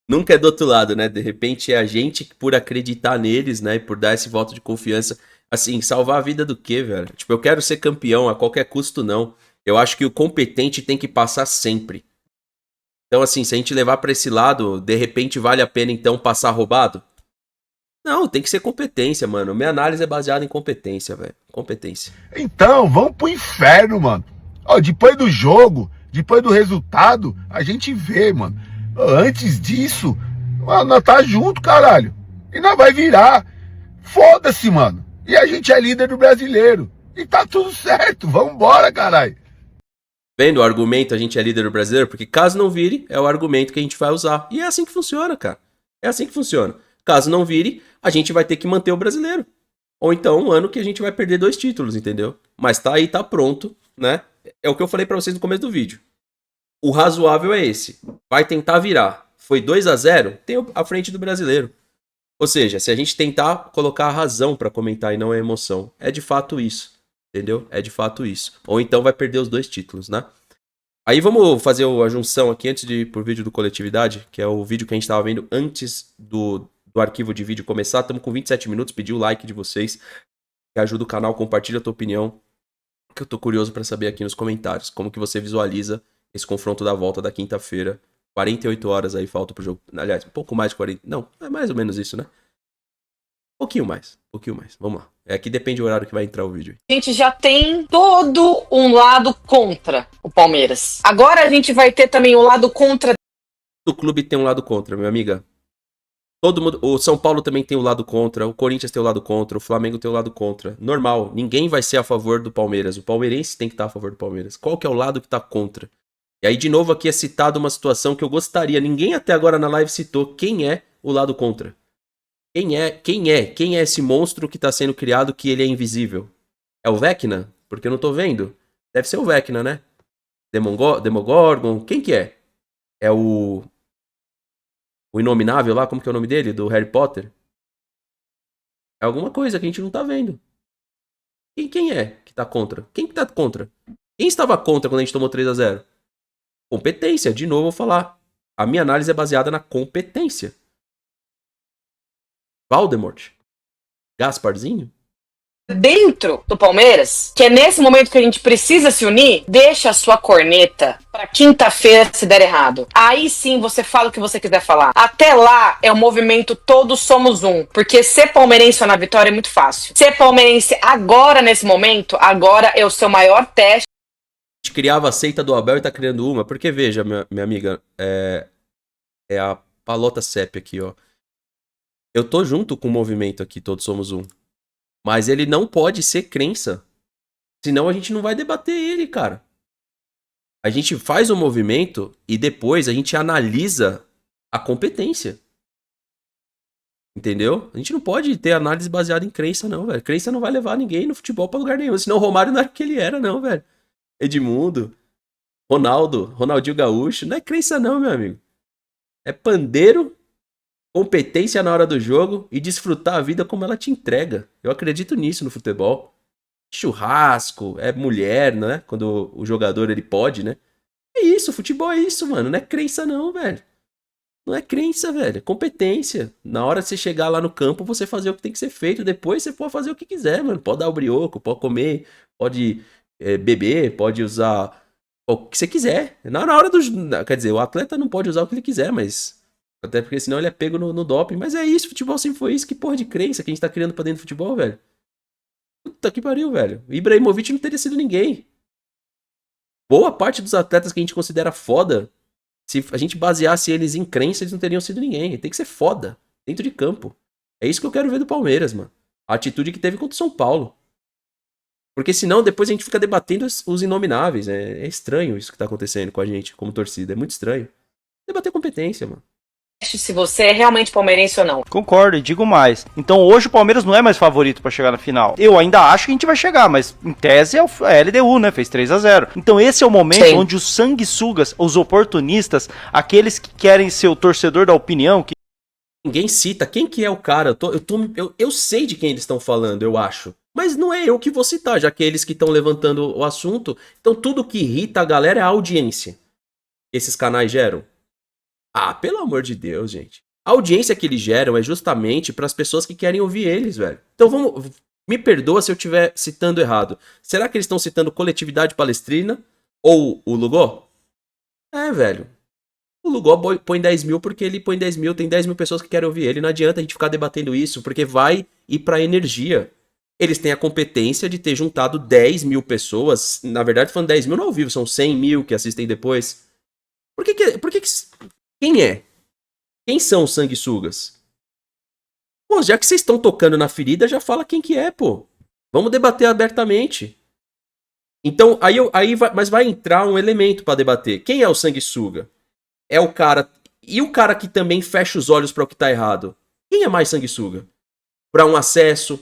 Nunca é do outro lado, né? De repente é a gente que, por acreditar neles, né? E por dar esse voto de confiança. Assim, salvar a vida do quê, velho? Tipo, eu quero ser campeão a qualquer custo, não. Eu acho que o competente tem que passar sempre. Então, assim, se a gente levar pra esse lado, de repente vale a pena, então, passar roubado? Não, tem que ser competência, mano. Minha análise é baseada em competência, velho. Competência.
Então, vamos pro inferno, mano. Ó, depois do jogo, depois do resultado, a gente vê, mano. Antes disso, nós tá junto, caralho. E nós vai virar. Foda-se, mano. E a gente é líder do brasileiro. E tá tudo certo. Vambora, caralho.
Vendo o argumento, a gente é líder do brasileiro? Porque caso não vire, é o argumento que a gente vai usar. E é assim que funciona, cara. É assim que funciona. Caso não vire, a gente vai ter que manter o brasileiro. Ou então, um ano que a gente vai perder 2 títulos, entendeu? Mas tá aí, tá pronto, né? É o que eu falei pra vocês no começo do vídeo. O razoável é esse. Vai tentar virar. Foi 2-0, tem a frente do brasileiro. Ou seja, se a gente tentar colocar a razão pra comentar e não a emoção, é de fato isso. Entendeu? É de fato isso. Ou então vai perder os 2 títulos, né? Aí vamos fazer a junção aqui antes de ir pro vídeo do Coletividade, que é o vídeo que a gente tava vendo antes do arquivo de vídeo começar. Estamos com 27 minutos, pedi o like de vocês, que ajuda o canal, compartilha a tua opinião, que eu tô curioso pra saber aqui nos comentários, como que você visualiza esse confronto da volta da quinta-feira. 48 horas aí falta pro jogo. Aliás, um pouco mais de 40. Não, é mais ou menos isso, né? Pouquinho mais. Vamos lá. Aqui depende do horário que vai entrar o vídeo.
A gente já tem todo um lado contra o Palmeiras. Agora a gente vai ter também o lado contra.
O clube tem um lado contra, minha amiga. Todo mundo, o São Paulo também tem o lado contra, o Corinthians tem o lado contra, o Flamengo tem o lado contra. Normal, ninguém vai ser a favor do Palmeiras. O palmeirense tem que estar a favor do Palmeiras. Qual que é o lado que tá contra? E aí, de novo, aqui é citado uma situação que eu gostaria. Ninguém até agora na live citou quem é o lado contra. Quem é esse monstro que tá sendo criado que ele é invisível? É o Vecna? Porque eu não tô vendo. Deve ser o Vecna, né? Demogorgon? Quem que é? É o Inominável lá? Como que é o nome dele? Do Harry Potter? É alguma coisa que a gente não tá vendo. Quem é que tá contra? Quem que tá contra? Quem estava contra quando a gente tomou 3-0? Competência. De novo eu vou falar. A minha análise é baseada na competência. Valdemort. Gasparzinho?
Dentro do Palmeiras, que é nesse momento que a gente precisa se unir, deixa a sua corneta pra quinta-feira se der errado. Aí sim você fala o que você quiser falar. Até lá é o movimento Todos Somos Um. Porque ser palmeirense na vitória é muito fácil. Ser palmeirense agora, nesse momento, agora é o seu maior teste.
A gente criava a seita do Abel e tá criando uma. Porque veja, minha amiga, é a Palota Cep aqui, ó. Eu tô junto com o movimento aqui, Todos Somos Um. Mas ele não pode ser crença. Senão a gente não vai debater ele, cara. A gente faz o movimento e depois a gente analisa a competência. Entendeu? A gente não pode ter análise baseada em crença, não, velho. Crença não vai levar ninguém no futebol pra lugar nenhum. Senão o Romário não era o que ele era, não, velho. Edmundo, Ronaldinho Gaúcho. Não é crença, não, meu amigo. É pandeiro, competência na hora do jogo e desfrutar a vida como ela te entrega. Eu acredito nisso no futebol. Churrasco, é mulher, né? Quando o jogador ele pode, né? É isso, futebol é isso, mano. Não é crença não, velho. Não é crença, velho. É competência. Na hora de você chegar lá no campo, você fazer o que tem que ser feito. Depois você pode fazer o que quiser, mano. Pode dar o brioco, pode comer, pode beber, pode usar o que você quiser. Na hora do... Quer dizer, o atleta não pode usar o que ele quiser, mas... Até porque senão ele é pego no doping. Mas é isso, futebol sempre foi isso. Que porra de crença que a gente tá criando pra dentro do futebol, velho. Puta que pariu, velho. Ibrahimovic não teria sido ninguém. Boa parte dos atletas que a gente considera foda, se a gente baseasse eles em crença, eles não teriam sido ninguém. Tem que ser foda, dentro de campo. É isso que eu quero ver do Palmeiras, mano. A atitude que teve contra o São Paulo. Porque senão depois a gente fica debatendo os inomináveis. É estranho isso que tá acontecendo com a gente como torcida. É muito estranho. Debater competência, mano.
se você é realmente palmeirense ou não.
Concordo, e digo mais. Então hoje o Palmeiras não é mais favorito pra chegar na final. Eu ainda acho que a gente vai chegar, mas em tese é a LDU, né? Fez 3-0. Então esse é o momento onde os sanguessugas, os oportunistas, aqueles que querem ser o torcedor da opinião, que
Ninguém cita quem que é o cara. Eu sei de quem eles estão falando, eu acho. Mas não é eu que vou citar, já que é eles que estão levantando o assunto. Então tudo que irrita a galera é a audiência que esses canais geram. Ah, pelo amor de Deus, gente. A audiência que eles geram é justamente para as pessoas que querem ouvir eles, velho. Então vamos... Me perdoa se eu estiver citando errado. Será que eles estão citando Coletividade Palestrina ou o Lugó? É, velho. O Lugó põe 10 mil porque ele põe 10 mil, tem 10 mil pessoas que querem ouvir ele. Não adianta a gente ficar debatendo isso, porque vai ir pra energia. Eles têm a competência de ter juntado 10 mil pessoas. Na verdade, falando 10 mil não ao vivo, são 100 mil que assistem depois. Quem é? Quem são os sanguessugas? Pô, já que vocês estão tocando na ferida, já fala quem que é, pô. Vamos debater abertamente. Então, mas vai entrar um elemento pra debater. Quem é o sanguessuga? É o cara... E o cara que também fecha os olhos para o que tá errado? Quem é mais sanguessuga? Para um acesso,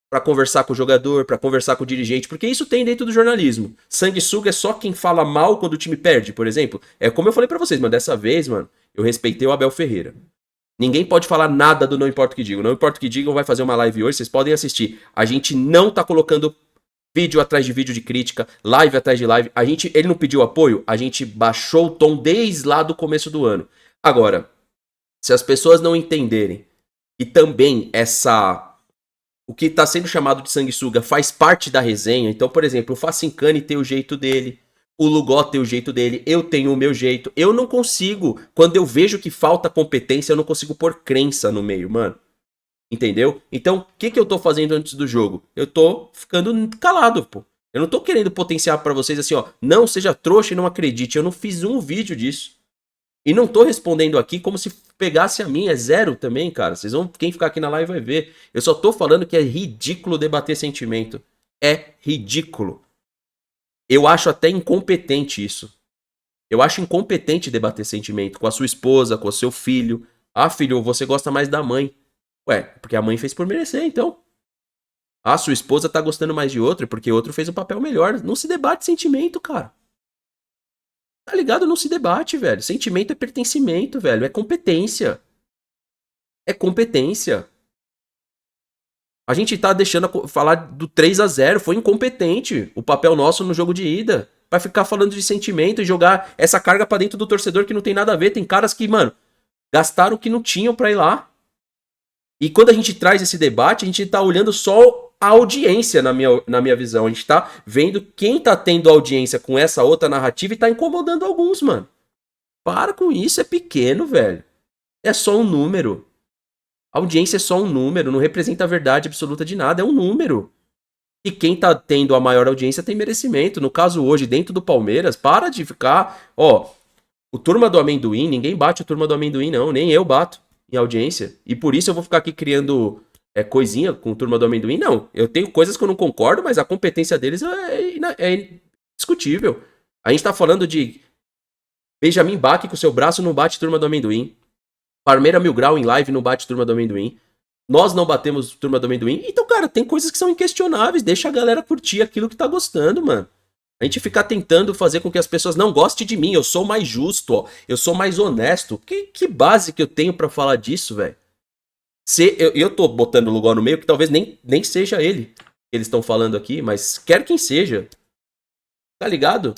para conversar com o jogador, para conversar com o dirigente, porque isso tem dentro do jornalismo. Sanguessuga é só quem fala mal quando o time perde, por exemplo. É como eu falei para vocês, mas dessa vez, mano, eu respeitei o Abel Ferreira. Ninguém pode falar nada do Não Importa o que Digam. Não Importa o que Digam vai fazer uma live hoje, vocês podem assistir. A gente não tá colocando vídeo atrás de vídeo de crítica, live atrás de live. Ele não pediu apoio, a gente baixou o tom desde lá do começo do ano. Agora, se as pessoas não entenderem e também o que está sendo chamado de sanguessuga faz parte da resenha, então, por exemplo, o Facincani tem o jeito dele, o Lugó tem o jeito dele, eu tenho o meu jeito. Eu não consigo, quando eu vejo que falta competência, eu não consigo pôr crença no meio, mano. Entendeu? Então, o que eu tô fazendo antes do jogo? Eu tô ficando calado, pô. Eu não tô querendo potenciar pra vocês assim, ó. Não, seja trouxa e não acredite. Eu não fiz um vídeo disso. E não tô respondendo aqui como se pegasse a mim. É zero também, cara. Quem ficar aqui na live vai ver. Eu só tô falando que é ridículo debater sentimento. É ridículo. Eu acho até incompetente isso. Eu acho incompetente debater sentimento com a sua esposa, com o seu filho. Ah, filho, você gosta mais da mãe. Ué, porque a mãe fez por merecer, então. Ah, sua esposa tá gostando mais de outro, porque outro fez o papel melhor. Não se debate sentimento, cara. Tá ligado? Não se debate, velho. Sentimento é pertencimento, velho. É competência. É competência. A gente tá deixando falar do 3-0. Foi incompetente o papel nosso no jogo de ida. Vai ficar falando de sentimento e jogar essa carga pra dentro do torcedor que não tem nada a ver. Tem caras que, mano, gastaram o que não tinham pra ir lá. E quando a gente traz esse debate, a gente tá olhando só a audiência, na minha visão. A gente tá vendo quem tá tendo audiência com essa outra narrativa e tá incomodando alguns, mano. Para com isso, é pequeno, velho. É só um número. A audiência é só um número, não representa a verdade absoluta de nada, é um número. E quem tá tendo a maior audiência tem merecimento. No caso hoje, dentro do Palmeiras, para de ficar... Ó, o Turma do Amendoim, ninguém bate o Turma do Amendoim, não. Nem eu bato em audiência. E por isso eu vou ficar aqui criando coisinha com Turma do Amendoim. Não, eu tenho coisas que eu não concordo, mas a competência deles é indiscutível. A gente tá falando de Benjamin Bach com seu braço não bate Turma do Amendoim. Parmeira Mil Grau em live não bate Turma do Amendoim. Nós não batemos Turma do Amendoim. Então, cara, tem coisas que são inquestionáveis. Deixa a galera curtir aquilo que tá gostando, mano. A gente ficar tentando fazer com que as pessoas não gostem de mim. Eu sou mais justo, ó. Eu sou mais honesto. Que base que eu tenho pra falar disso, velho? Eu tô botando o Lugó no meio, que talvez nem seja ele que eles estão falando aqui, mas quer quem seja. Tá ligado?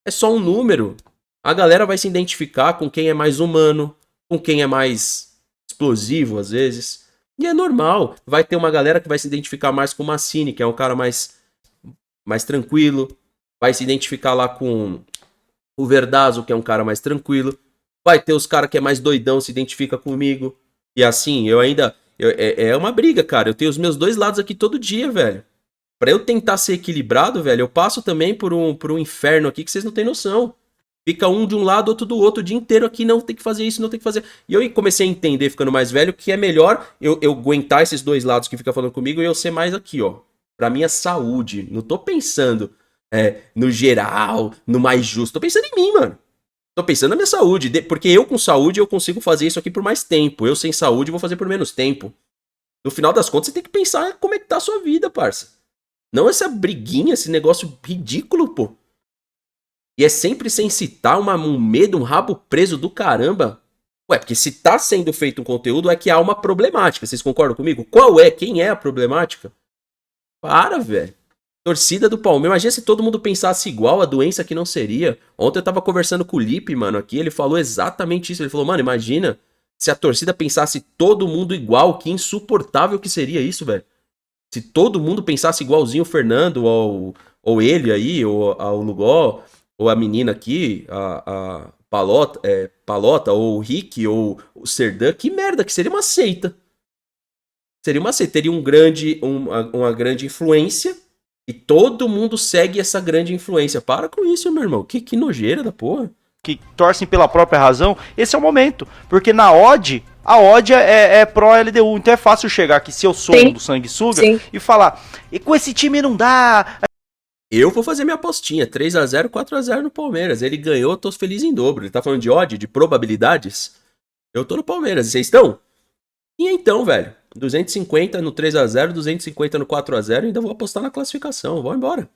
É só um número. A galera vai se identificar com quem é mais humano, com quem é mais explosivo, às vezes. E é normal. Vai ter uma galera que vai se identificar mais com o Massini, que é um cara mais tranquilo. Vai se identificar lá com o Verdazo, que é um cara mais tranquilo. Vai ter os caras que é mais doidão, se identifica comigo. E assim, é uma briga, cara. Eu tenho os meus dois lados aqui todo dia, velho. Pra eu tentar ser equilibrado, velho, eu passo também por um inferno aqui que vocês não têm noção. Fica um de um lado, outro do outro, o dia inteiro aqui, não tem que fazer isso, não tem que fazer... E eu comecei a entender, ficando mais velho, que é melhor eu aguentar esses dois lados que ficam falando comigo e eu ser mais aqui, ó. Pra minha saúde. Não tô pensando... no geral, no mais justo. Tô pensando em mim, mano. Tô pensando na minha saúde, porque eu com saúde eu consigo fazer isso aqui por mais tempo. Eu sem saúde vou fazer por menos tempo. No final das contas, você tem que pensar como é que tá a sua vida, parça. Não essa briguinha, esse negócio ridículo, pô. E é sempre sem citar um medo, um rabo preso do caramba. Ué, porque se tá sendo feito um conteúdo é que há uma problemática. Vocês concordam comigo? Qual é? Quem é a problemática? Para, velho. Torcida do Palmeiras. Imagina se todo mundo pensasse igual, a doença que não seria. Ontem eu tava conversando com o Lipe, mano, aqui. Ele falou exatamente isso. Ele falou, mano, imagina se a torcida pensasse todo mundo igual. Que insuportável que seria isso, velho. Se todo mundo pensasse igualzinho o Fernando, ou ele aí, ou ao Lugó, ou a menina aqui, a Palota, ou o Rick, ou o Serdan, que merda, que seria uma seita. Seria uma seita, teria uma grande influência, e todo mundo segue essa grande influência. Para com isso, meu irmão, que nojeira da porra.
Que torcem pela própria razão, esse é o momento. Porque na odd, a odd é pró-LDU, então é fácil chegar aqui, se eu sou um do sanguessuga, e falar, e com esse time não dá...
Eu vou fazer minha apostinha, 3-0, 4-0 no Palmeiras. Ele ganhou, tô feliz em dobro. Ele tá falando de odd, de probabilidades. Eu tô no Palmeiras, e vocês estão? E então, velho, 250 no 3-0, 250 no 4-0, ainda vou apostar na classificação, vamos embora.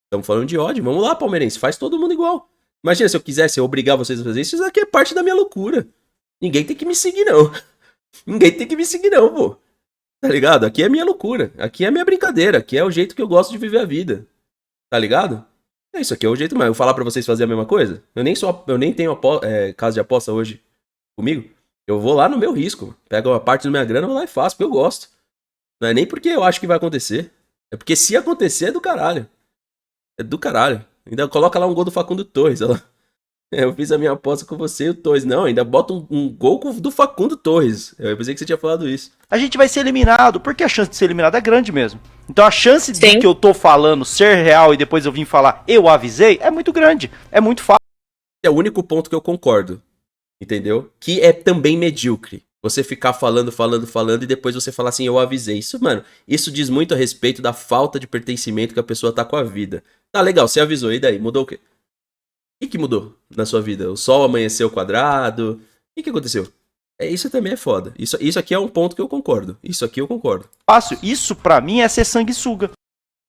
Estamos falando de odd, vamos lá, palmeirense, faz todo mundo igual. Imagina se eu quisesse obrigar vocês a fazer isso, isso aqui é parte da minha loucura. Ninguém tem que me seguir, não. Ninguém tem que me seguir, não, pô. Tá ligado? Aqui é minha loucura, aqui é minha brincadeira, aqui é o jeito que eu gosto de viver a vida. Tá ligado? É isso aqui, é o jeito mais. Eu falar pra vocês fazer a mesma coisa? Eu nem tenho casa de aposta hoje comigo. Eu vou lá no meu risco. Pego uma parte da minha grana, vou lá e faço, porque eu gosto. Não é nem porque eu acho que vai acontecer. É porque se acontecer, é do caralho. É do caralho. Ainda coloca lá um gol do Facundo Torres. Olha lá. Eu fiz a minha aposta com você e o Torres. Não, ainda bota um gol do Facundo Torres. Eu pensei que você tinha falado isso.
A gente vai ser eliminado, porque a chance de ser eliminado é grande mesmo. Então a chance de que eu tô falando ser real e depois eu vim falar eu avisei é muito grande. É muito fácil.
É o único ponto que eu concordo. Entendeu? Que é também medíocre. Você ficar falando e depois você falar assim, eu avisei. Isso, mano, isso diz muito a respeito da falta de pertencimento que a pessoa tá com a vida. Tá, legal, você avisou, e daí? Mudou o quê? O que mudou na sua vida? O sol amanheceu quadrado? O que aconteceu? Isso também é foda. Isso aqui é um ponto que eu concordo. Isso aqui eu concordo.
Fácil. Isso pra mim é ser sanguessuga.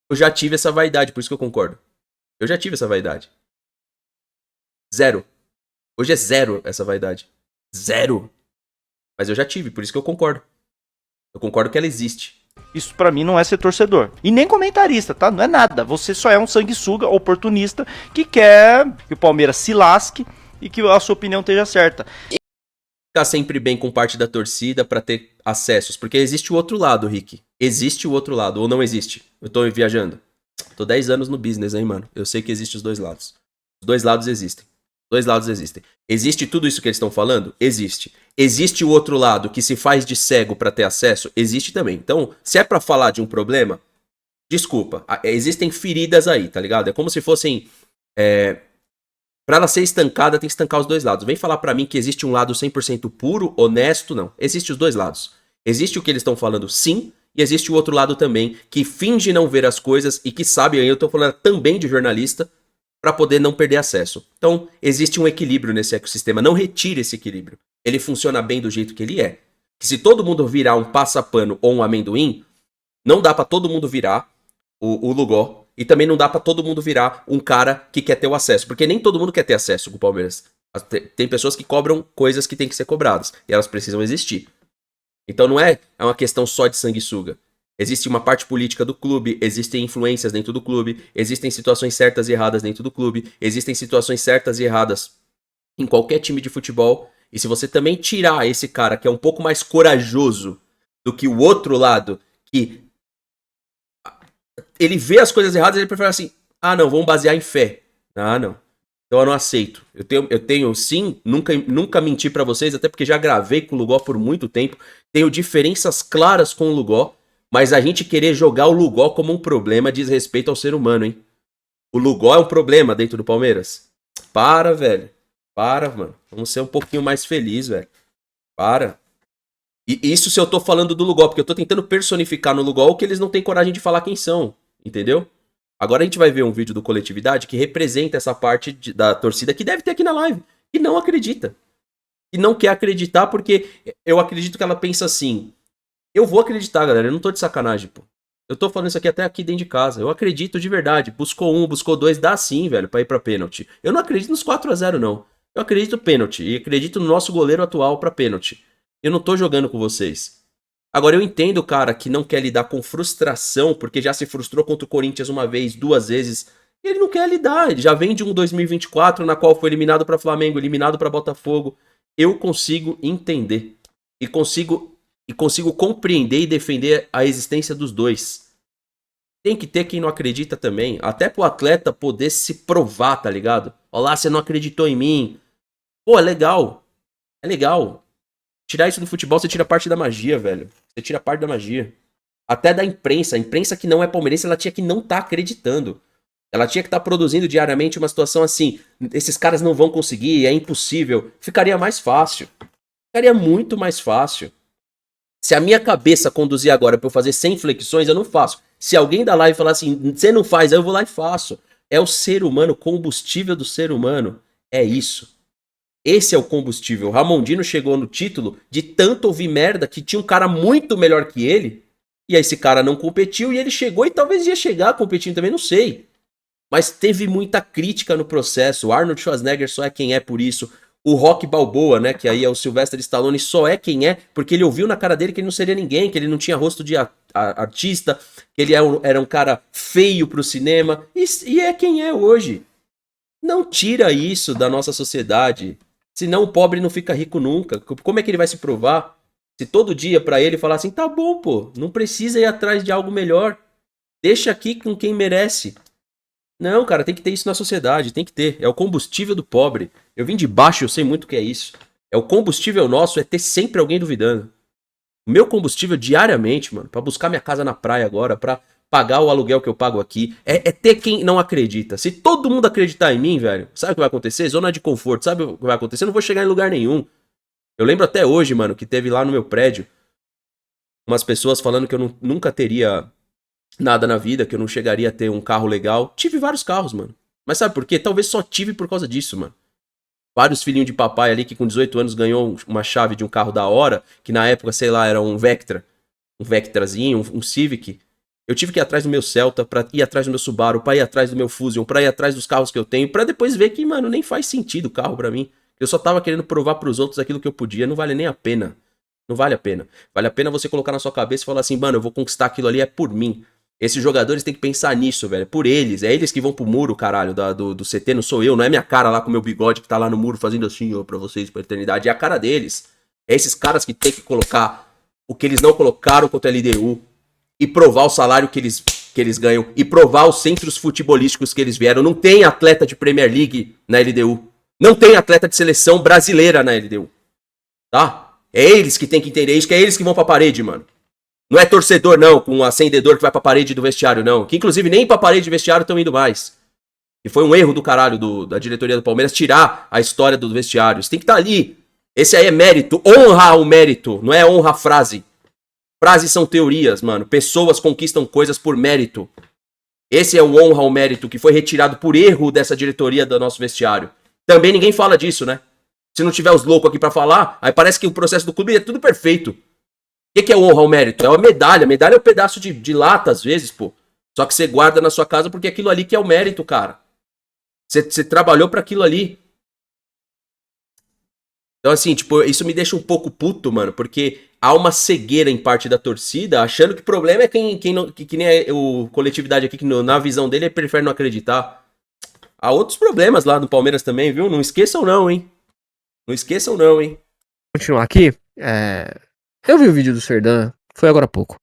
Eu já tive essa vaidade, por isso que eu concordo. Eu já tive essa vaidade. Zero. Hoje é zero essa vaidade. Zero. Mas eu já tive, por isso que eu concordo. Eu concordo que ela existe.
Isso pra mim não é ser torcedor. E nem comentarista, tá? Não é nada. Você só é um sanguessuga oportunista que quer que o Palmeiras se lasque e que a sua opinião esteja certa.
Ficar sempre bem com parte da torcida pra ter acessos. Porque existe o outro lado, Rick. Existe o outro lado, ou não existe? Eu tô viajando. Tô 10 anos no business, hein, mano? Eu sei que existem os dois lados. Os dois lados existem. Dois lados existem. Existe tudo isso que eles estão falando? Existe. Existe o outro lado que se faz de cego pra ter acesso? Existe também. Então, se é pra falar de um problema, desculpa. Existem feridas aí, tá ligado? É como se fossem... Pra ela ser estancada, tem que estancar os dois lados. Vem falar pra mim que existe um lado 100% puro, honesto, não. Existe os dois lados. Existe o que eles estão falando, sim, e existe o outro lado também, que finge não ver as coisas e que sabe, aí eu tô falando também de jornalista, para poder não perder acesso. Então, existe um equilíbrio nesse ecossistema. Não retire esse equilíbrio. Ele funciona bem do jeito que ele é. Que se todo mundo virar um passapano ou um amendoim, não dá para todo mundo virar o Lugó. E também não dá para todo mundo virar um cara que quer ter o acesso. Porque nem todo mundo quer ter acesso com o Palmeiras. Tem pessoas que cobram coisas que têm que ser cobradas. E elas precisam existir. Então não é uma questão só de sanguessuga. Existe uma parte política do clube, existem influências dentro do clube, existem situações certas e erradas dentro do clube, existem situações certas e erradas em qualquer time de futebol. E se você também tirar esse cara que é um pouco mais corajoso do que o outro lado, que ele vê as coisas erradas e ele prefere assim, ah não, vamos basear em fé. Ah não, então eu não aceito. Eu tenho sim, nunca menti pra vocês, até porque já gravei com o Lugó por muito tempo, tenho diferenças claras com o Lugó. Mas a gente querer jogar o Lugó como um problema diz respeito ao ser humano, hein? O Lugó é um problema dentro do Palmeiras? Para, velho. Para, mano. Vamos ser um pouquinho mais felizes, velho. Para. E isso se eu tô falando do Lugó, porque eu tô tentando personificar no Lugó o que eles não têm coragem de falar quem são. Entendeu? Agora a gente vai ver um vídeo do Coletividade que representa essa parte da torcida que deve ter aqui na live. E não acredita. E não quer acreditar porque eu acredito que ela pensa assim. Eu vou acreditar, galera. Eu não tô de sacanagem, pô. Eu tô falando isso aqui até aqui dentro de casa. Eu acredito de verdade. Buscou 1, buscou 2, dá sim, velho, pra ir pra pênalti. Eu não acredito nos 4-0, não. Eu acredito no pênalti. E acredito no nosso goleiro atual pra pênalti. Eu não tô jogando com vocês. Agora eu entendo o cara que não quer lidar com frustração, porque já se frustrou contra o Corinthians uma vez, 2 vezes. E ele não quer lidar. Ele já vem de um 2024 na qual foi eliminado pra Flamengo, eliminado pra Botafogo. Eu consigo entender. E consigo compreender e defender a existência dos dois. Tem que ter quem não acredita também. Até pro atleta poder se provar, tá ligado? Olá, você não acreditou em mim. Pô, é legal. É legal. Tirar isso do futebol, você tira parte da magia, velho. Você tira parte da magia. Até da imprensa. A imprensa que não é palmeirense, ela tinha que não estar acreditando. Ela tinha que estar produzindo diariamente uma situação assim. Esses caras não vão conseguir, é impossível. Ficaria mais fácil. Ficaria muito mais fácil. Se a minha cabeça conduzir agora pra eu fazer 100 flexões, eu não faço. Se alguém da live falar assim, você não faz, aí eu vou lá e faço. É o ser humano, o combustível do ser humano. É isso. Esse é o combustível. O Ramondino chegou no título de tanto ouvir merda que tinha um cara muito melhor que ele. E aí esse cara não competiu e ele chegou e talvez ia chegar competindo também, não sei. Mas teve muita crítica no processo. O Arnold Schwarzenegger só é quem é por isso. O Rocky Balboa, né, que aí é o Sylvester Stallone, só é quem é porque ele ouviu na cara dele que ele não seria ninguém, que ele não tinha rosto de artista, que ele era um cara feio pro cinema. E é quem é hoje. Não tira isso da nossa sociedade. Senão o pobre não fica rico nunca. Como é que ele vai se provar? Se todo dia pra ele falar assim, tá bom, pô, não precisa ir atrás de algo melhor. Deixa aqui com quem merece. Não, cara, tem que ter isso na sociedade, tem que ter. É o combustível do pobre. Eu vim de baixo, eu sei muito o que é isso. É o combustível nosso, é ter sempre alguém duvidando. O meu combustível diariamente, mano, pra buscar minha casa na praia agora, pra pagar o aluguel que eu pago aqui, é ter quem não acredita. Se todo mundo acreditar em mim, velho, sabe o que vai acontecer? Zona de conforto, sabe o que vai acontecer? Eu não vou chegar em lugar nenhum. Eu lembro até hoje, mano, que teve lá no meu prédio umas pessoas falando que eu nunca teria nada na vida, que eu não chegaria a ter um carro legal. Tive vários carros, mano. Mas sabe por quê? Talvez só tive por causa disso, mano. Vários filhinhos de papai ali que com 18 anos ganhou uma chave de um carro da hora, que na época, sei lá, era um Vectra, um Vectrazinho, um Civic. Eu tive que ir atrás do meu Celta, pra ir atrás do meu Subaru, pra ir atrás do meu Fusion, pra ir atrás dos carros que eu tenho, pra depois ver que, mano, nem faz sentido o carro pra mim. Eu só tava querendo provar pros outros aquilo que eu podia, não vale nem a pena. Não vale a pena. Vale a pena você colocar na sua cabeça e falar assim, mano, eu vou conquistar aquilo ali, é por mim. Esses jogadores têm que pensar nisso, velho. É por eles. É eles que vão pro muro, caralho, do CT. Não sou eu. Não é minha cara lá com meu bigode que tá lá no muro fazendo assim, ó, pra vocês, pra eternidade. É a cara deles. É esses caras que tem que colocar o que eles não colocaram contra a LDU. E provar o salário que eles ganham. E provar os centros futebolísticos que eles vieram. Não tem atleta de Premier League na LDU. Não tem atleta de seleção brasileira na LDU. Tá? É eles que tem que entender isso. Que é eles que vão pra parede, mano. Não é torcedor, não, com um acendedor que vai pra parede do vestiário, não. Que inclusive nem pra parede do vestiário estão indo mais. E foi um erro do caralho da diretoria do Palmeiras tirar a história do vestiário. Isso tem que estar ali. Esse aí é mérito. Honra o mérito. Não é honra a frase. Frases são teorias, mano. Pessoas conquistam coisas por mérito. Esse é o honra ao mérito que foi retirado por erro dessa diretoria do nosso vestiário. Também ninguém fala disso, né? Se não tiver os loucos aqui pra falar, aí parece que o processo do clube é tudo perfeito. O que é honra ao mérito? É uma medalha. Medalha é um pedaço de lata, às vezes, pô. Só que você guarda na sua casa porque é aquilo ali que é o mérito, cara. Você trabalhou pra aquilo ali. Então, assim, tipo, isso me deixa um pouco puto, mano, porque há uma cegueira em parte da torcida, achando que o problema é que nem o coletividade aqui, que na visão dele, ele prefere não acreditar. Há outros problemas lá no Palmeiras também, viu? Não esqueçam não, hein? Não esqueçam não, hein?
Continuar aqui, eu vi o vídeo do Serdan, foi agora há pouco,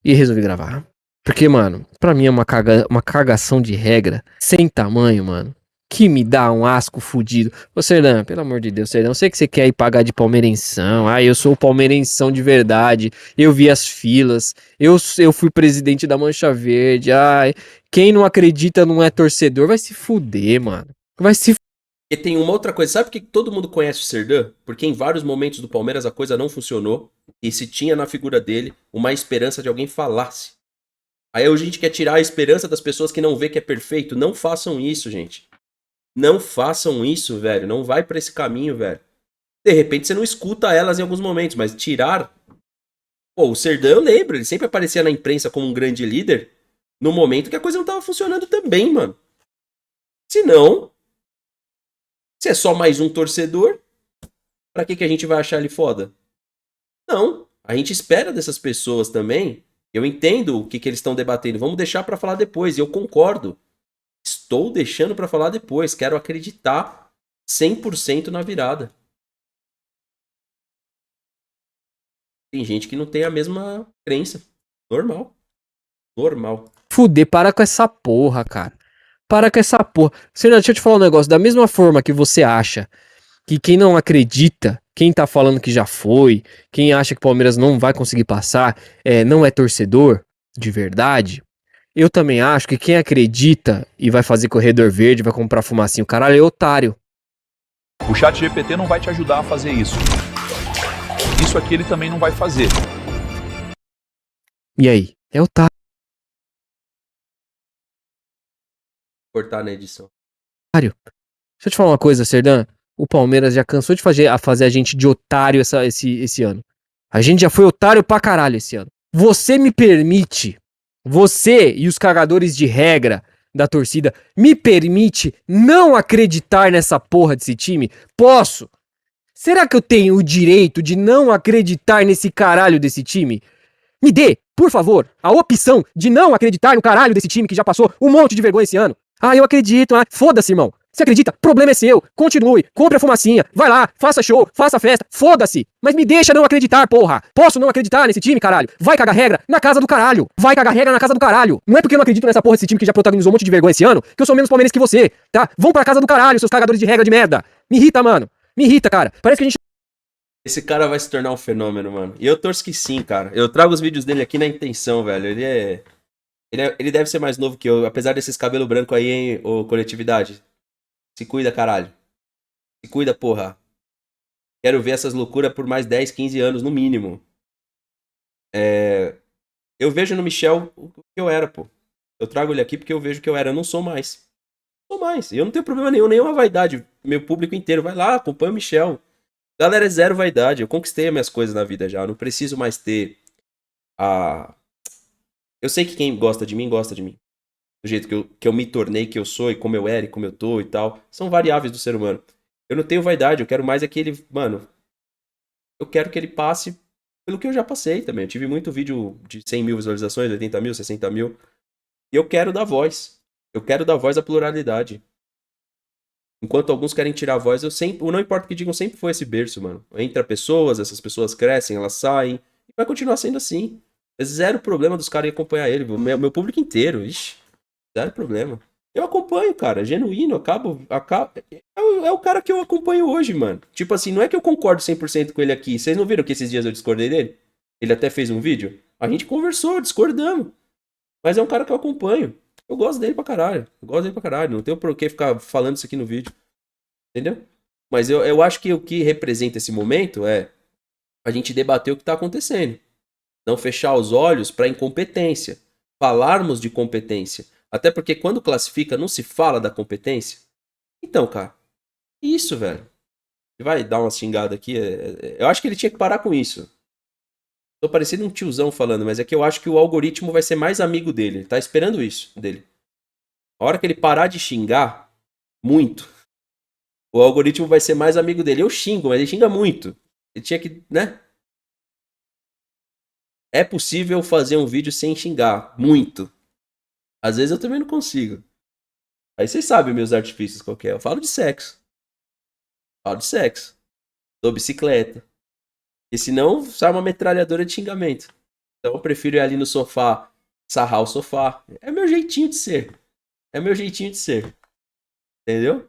e resolvi gravar. Porque, mano, pra mim é uma cagação de regra, sem tamanho, mano, que me dá um asco fudido. Ô, Serdan, pelo amor de Deus, Serdan, eu sei que você quer ir pagar de palmeirenção, eu sou o palmeirenção de verdade, eu vi as filas, eu fui presidente da Mancha Verde, quem não acredita não é torcedor, vai se fuder, mano, vai se
E tem uma outra coisa, sabe por que todo mundo conhece o Serdan? Porque em vários momentos do Palmeiras a coisa não funcionou e se tinha na figura dele uma esperança de alguém falasse. Aí a gente quer tirar a esperança das pessoas que não vê que é perfeito. Não façam isso, gente. Não façam isso, velho. Não vai pra esse caminho, velho. De repente você não escuta elas em alguns momentos, mas tirar... Pô, o Serdão, eu lembro, ele sempre aparecia na imprensa como um grande líder no momento que a coisa não tava funcionando também, mano. Se não, se é só mais um torcedor, pra que a gente vai achar ele foda? Não. A gente espera dessas pessoas também. Eu entendo o que eles estão debatendo. Vamos deixar pra falar depois. E eu concordo. Estou deixando pra falar depois. Quero acreditar 100% na virada. Tem gente que não tem a mesma crença. Normal. Normal.
Fuder, para com essa porra, cara. Para com essa porra. Senhor, deixa eu te falar um negócio. Da mesma forma que você acha que quem não acredita, quem tá falando que já foi, quem acha que o Palmeiras não vai conseguir passar, não é torcedor de verdade, eu também acho que quem acredita e vai fazer corredor verde, vai comprar fumacinho, caralho, é otário.
O ChatGPT não vai te ajudar a fazer isso. Isso aqui ele também não vai fazer.
E aí? É otário.
Cortar na edição.
Deixa eu te falar uma coisa, Serdã. O Palmeiras já cansou de fazer a gente de otário esse ano. A gente já foi otário pra caralho esse ano. Você me permite, você e os cagadores de regra da torcida, me permite não acreditar nessa porra desse time? Posso? Será que eu tenho o direito de não acreditar nesse caralho desse time? Me dê, por favor, a opção de não acreditar no caralho desse time que já passou um monte de vergonha esse ano. Ah, eu acredito. Ah, foda-se, irmão. Você acredita? Problema é seu. Continue. Compre a fumacinha. Vai lá. Faça show. Faça festa. Foda-se. Mas me deixa não acreditar, porra. Posso não acreditar nesse time, caralho? Vai cagar regra na casa do caralho. Vai cagar regra na casa do caralho. Não é porque eu não acredito nessa porra desse time que já protagonizou um monte de vergonha esse ano que eu sou menos palmeirense que você, tá? Vão pra casa do caralho, seus cagadores de regra de merda. Me irrita, mano. Me irrita, cara. Parece que a gente...
Esse cara vai se tornar um fenômeno, mano. E eu torço que sim, cara. Eu trago os vídeos dele aqui na intenção, velho. Ele deve ser mais novo que eu, apesar desses cabelos brancos aí, hein, ô coletividade. Se cuida, caralho. Se cuida, porra. Quero ver essas loucuras por mais 10, 15 anos, no mínimo. Eu vejo no Michel o que eu era, pô. Eu trago ele aqui porque eu vejo que eu era. Eu não sou mais. Não sou mais. Eu não tenho problema nenhum, nenhuma vaidade. Meu público inteiro vai lá, acompanha o Michel. Galera, é zero vaidade. Eu conquistei as minhas coisas na vida já. Eu não preciso mais ter a... Eu sei que quem gosta de mim, gosta de mim. Do jeito que eu me tornei, que eu sou, e como eu era, e como eu tô e tal. São variáveis do ser humano. Eu não tenho vaidade, eu quero mais é que ele... Mano, eu quero que ele passe pelo que eu já passei também. Eu tive muito vídeo de 100 mil visualizações, 80 mil, 60 mil. E eu quero dar voz. Eu quero dar voz à pluralidade. Enquanto alguns querem tirar a voz, não importa o que digam, sempre foi esse berço, mano. Entra pessoas, essas pessoas crescem, elas saem. E vai continuar sendo assim. É zero problema dos caras acompanhar ele. Meu público inteiro, ixi. Zero problema. Eu acompanho, cara. Genuíno, acabo. É o cara que eu acompanho hoje, mano. Tipo assim, não é que eu concordo 100% com ele aqui. Vocês não viram que esses dias eu discordei dele? Ele até fez um vídeo. A gente conversou, discordamos. Mas é um cara que eu acompanho. Eu gosto dele pra caralho. Não tenho por que ficar falando isso aqui no vídeo. Entendeu? Mas eu acho que o que representa esse momento é a gente debater o que tá acontecendo. Não fechar os olhos pra incompetência. Falarmos de competência. Até porque quando classifica não se fala da competência. Então, cara. Isso, velho. Ele vai dar uma xingada aqui. Eu acho que ele tinha que parar com isso. Tô parecendo um tiozão falando, mas é que eu acho que o algoritmo vai ser mais amigo dele. Ele tá esperando isso dele. A hora que ele parar de xingar muito, o algoritmo vai ser mais amigo dele. Eu xingo, mas ele xinga muito. Ele tinha que, né? É possível fazer um vídeo sem xingar muito. Às vezes eu também não consigo. Aí vocês sabem meus artifícios qual que é. Eu falo de sexo. Dou bicicleta. E senão sai uma metralhadora de xingamento. Então eu prefiro ir ali no sofá, sarrar o sofá. É meu jeitinho de ser. Entendeu?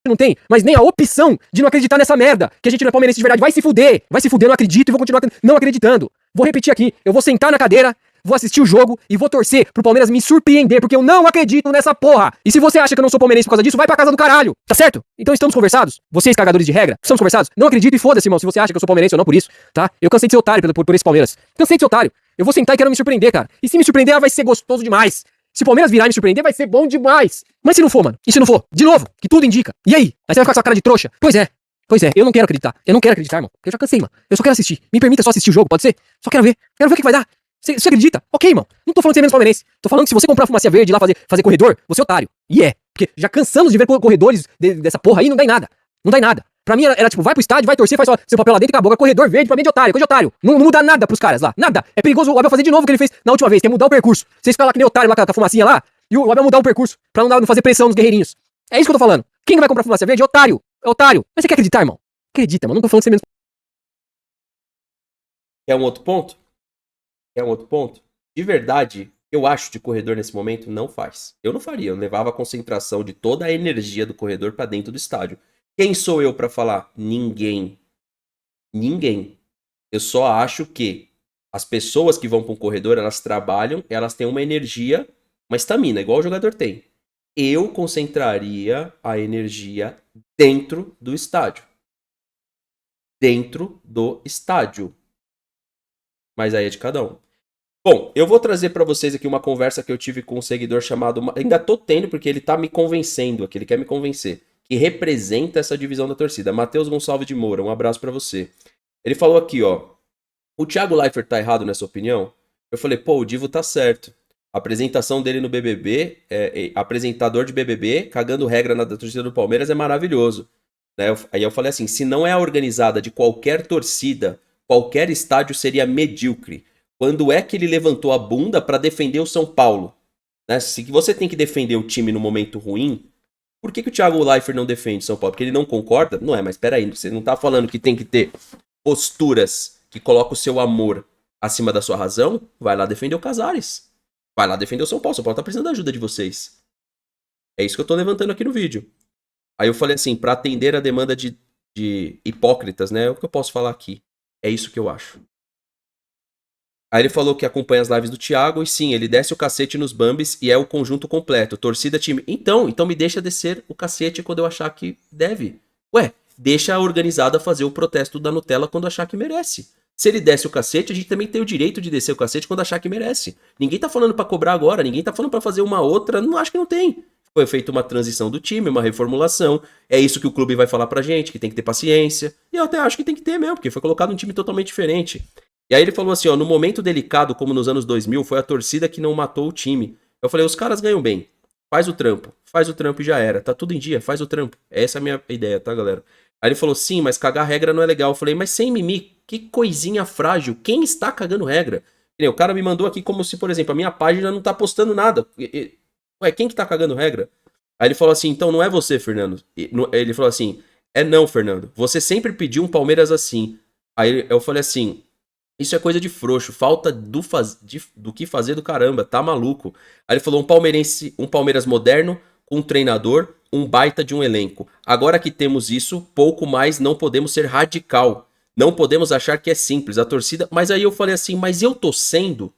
Não tem, mas nem a opção de não acreditar nessa merda. Que a gente não é palmeirense de verdade. Vai se fuder, não acredito e vou continuar não acreditando. Vou repetir aqui, eu vou sentar na cadeira, vou assistir o jogo e vou torcer pro Palmeiras me surpreender, porque eu não acredito nessa porra. E se você acha que eu não sou palmeirense por causa disso, vai pra casa do caralho, tá certo? Então estamos conversados? Vocês, cagadores de regra, estamos conversados? Não acredito e foda-se, irmão, se você acha que eu sou palmeirense ou não por isso, tá? Eu cansei de ser otário por esse Palmeiras. Cansei de ser otário. Eu vou sentar e quero me surpreender, cara. E se me surpreender, vai ser gostoso demais. Se o Palmeiras virar e me surpreender, vai ser bom demais. Mas se não for, mano, e se não for? De novo, que tudo indica. E aí? Aí você vai ficar com essa cara de trouxa? Pois é, eu não quero acreditar. Eu não quero acreditar, irmão. Eu já cansei, mano. Eu só quero assistir. Me permita só assistir o jogo, pode ser? Só quero ver. Quero ver o que vai dar. Você acredita? Ok, irmão. Não tô falando de ser menos palmeirense. Tô falando que se você comprar fumacinha verde lá fazer corredor, você é otário. E é. Porque já cansamos de ver corredores dessa porra aí, não dá em nada. Não dá em nada. Pra mim era tipo, vai pro estádio, vai torcer, faz seu papel lá dentro e acabou. Corredor verde pra mim é de otário, coisa de otário. Não muda nada pros caras lá. Nada. É perigoso o Abel fazer de novo o que ele fez na última vez, que é mudar o percurso. Vocês ficam lá que nem otário lá com a fumacinha lá, e o Abel mudar o percurso pra não fazer pressão nos guerreirinhos. É isso que eu tô falando. Quem vai comprar fumacinha verde é otário. É otário. Mas você quer acreditar, irmão? Acredita, mano. Não tô falando de ser menos.
É um outro ponto? É um outro ponto? De verdade, eu acho de corredor nesse momento não faz. Eu não faria. Eu levava a concentração de toda a energia do corredor pra dentro do estádio. Quem sou eu pra falar? Ninguém. Ninguém. Eu só acho que as pessoas que vão pra um corredor, elas trabalham, elas têm uma energia, uma estamina, igual o jogador tem. Eu concentraria a energia dentro do estádio. Dentro do estádio. Mas aí é de cada um. Bom, eu vou trazer pra vocês aqui uma conversa que eu tive com um seguidor chamado... Ainda tô tendo, porque ele tá me convencendo aqui, ele quer me convencer. Que representa essa divisão da torcida. Matheus Gonçalves de Moura, um abraço pra você. Ele falou aqui, ó. O Thiago Leifert tá errado nessa opinião? Eu falei, pô, o Divo tá certo. A apresentação dele no BBB, apresentador de BBB, cagando regra na torcida do Palmeiras é maravilhoso. Né? Aí eu falei assim, se não é organizada de qualquer torcida, qualquer estádio seria medíocre. Quando é que ele levantou a bunda pra defender o São Paulo? Né? Se você tem que defender o time no momento ruim, por que o Thiago Leifert não defende São Paulo? Porque ele não concorda? Não é, mas peraí, você não tá falando que tem que ter posturas que colocam o seu amor acima da sua razão? Vai lá defender o Casares. Vai lá defender o São Paulo. São Paulo tá precisando da ajuda de vocês. É isso que eu tô levantando aqui no vídeo. Aí eu falei assim, pra atender a demanda de hipócritas, né? É o que eu posso falar aqui. É isso que eu acho. Aí ele falou que acompanha as lives do Thiago e sim, ele desce o cacete nos Bambis e é o conjunto completo, torcida, time. Então me deixa descer o cacete quando eu achar que deve. Ué, deixa a organizada fazer o protesto da Nutella quando achar que merece. Se ele desce o cacete, a gente também tem o direito de descer o cacete quando achar que merece. Ninguém tá falando pra cobrar agora, ninguém tá falando pra fazer uma outra, não acho que não tem. Foi feita uma transição do time, uma reformulação. É isso que o clube vai falar pra gente, que tem que ter paciência. E eu até acho que tem que ter mesmo, porque foi colocado um time totalmente diferente. E aí ele falou assim, ó, no momento delicado, como nos anos 2000, foi a torcida que não matou o time. Eu falei, os caras ganham bem. Faz o trampo e já era. Tá tudo em dia, faz o trampo. Essa é a minha ideia, tá, galera? Aí ele falou, sim, mas cagar regra não é legal. Eu falei, mas sem mimimi, que coisinha frágil. Quem está cagando regra? O cara me mandou aqui como se, por exemplo, a minha página não tá postando nada. Ué, quem que tá cagando regra? Aí ele falou assim, então não é você, Fernando. Ele falou assim, não, Fernando. Você sempre pediu um Palmeiras assim. Aí eu falei assim, isso é coisa de frouxo, falta do que fazer do caramba, tá maluco. Aí ele falou, um Palmeiras moderno, com um treinador, um baita de um elenco. Agora que temos isso, pouco mais não podemos ser radical. Não podemos achar que é simples, a torcida... Mas aí eu falei assim, mas eu tô sendo?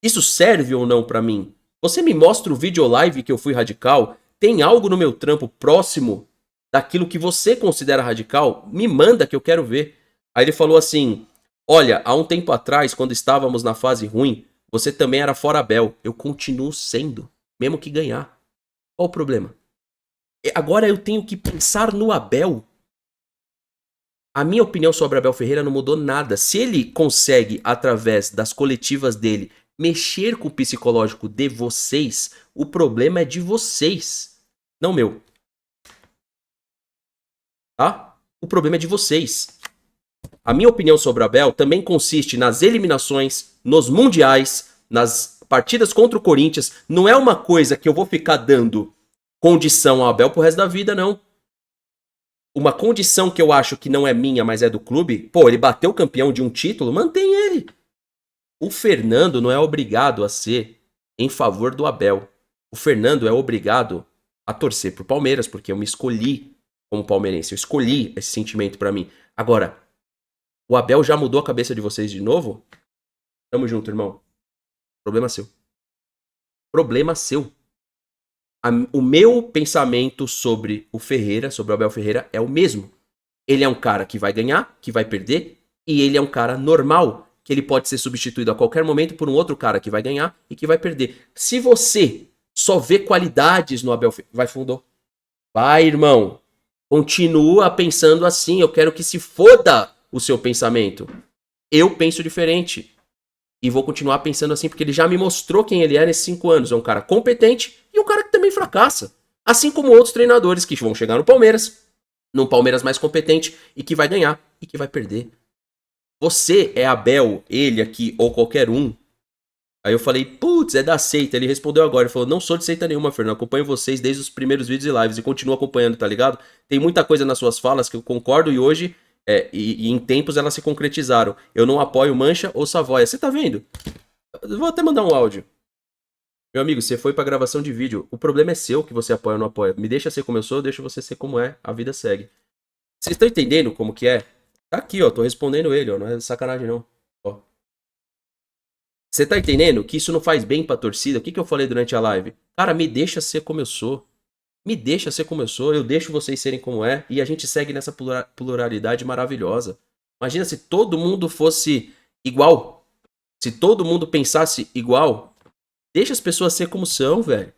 Isso serve ou não pra mim? Você me mostra o vídeo ou live que eu fui radical? Tem algo no meu trampo próximo daquilo que você considera radical? Me manda que eu quero ver. Aí ele falou assim... Olha, há um tempo atrás, quando estávamos na fase ruim, você também era fora Abel. Eu continuo sendo, mesmo que ganhar. Qual o problema? Agora eu tenho que pensar no Abel. A minha opinião sobre Abel Ferreira não mudou nada. Se ele consegue, através das coletivas dele, mexer com o psicológico de vocês, o problema é de vocês, não meu. Tá? O problema é de vocês. A minha opinião sobre o Abel também consiste nas eliminações, nos mundiais, nas partidas contra o Corinthians. Não é uma coisa que eu vou ficar dando condição ao Abel pro resto da vida, não. Uma condição que eu acho que não é minha, mas é do clube. Pô, ele bateu campeão de um título, mantém ele. O Fernando não é obrigado a ser em favor do Abel. O Fernando é obrigado a torcer pro Palmeiras, porque eu me escolhi como palmeirense. Eu escolhi esse sentimento pra mim. Agora... O Abel já mudou a cabeça de vocês de novo? Tamo junto, irmão. Problema seu. Problema seu. O meu pensamento sobre o Ferreira, sobre o Abel Ferreira, é o mesmo. Ele é um cara que vai ganhar, que vai perder, e ele é um cara normal, que ele pode ser substituído a qualquer momento por um outro cara que vai ganhar e que vai perder. Se você só vê qualidades no Abel Ferreira, vai fundou. Vai, irmão. Continua pensando assim. Eu quero que se foda o seu pensamento. Eu penso diferente. E vou continuar pensando assim, porque ele já me mostrou quem ele é nesses 5 anos. É um cara competente e um cara que também fracassa. Assim como outros treinadores que vão chegar no Palmeiras, num Palmeiras mais competente, e que vai ganhar e que vai perder. Você é Abel, ele aqui, ou qualquer um. Aí eu falei, putz, é da seita. Ele respondeu agora, ele falou, não sou de seita nenhuma, Fernando. Acompanho vocês desde os primeiros vídeos e lives e continuo acompanhando, tá ligado? Tem muita coisa nas suas falas que eu concordo e hoje... e em tempos elas se concretizaram. Eu não apoio Mancha ou Savoia. Você tá vendo? Eu vou até mandar um áudio. Meu amigo, você foi pra gravação de vídeo. O problema é seu que você apoia ou não apoia. Me deixa ser como eu sou, deixa você ser como é. A vida segue. Vocês estão entendendo como que é? Tá aqui, ó. Tô respondendo ele, ó. Não é sacanagem, não. Ó. Você tá entendendo que isso não faz bem pra torcida? O que eu falei durante a live? Cara, me deixa ser como eu sou. Me deixa ser como eu sou, eu deixo vocês serem como é, e a gente segue nessa pluralidade maravilhosa. Imagina se todo mundo fosse igual. Se todo mundo pensasse igual. Deixa as pessoas ser como são, velho.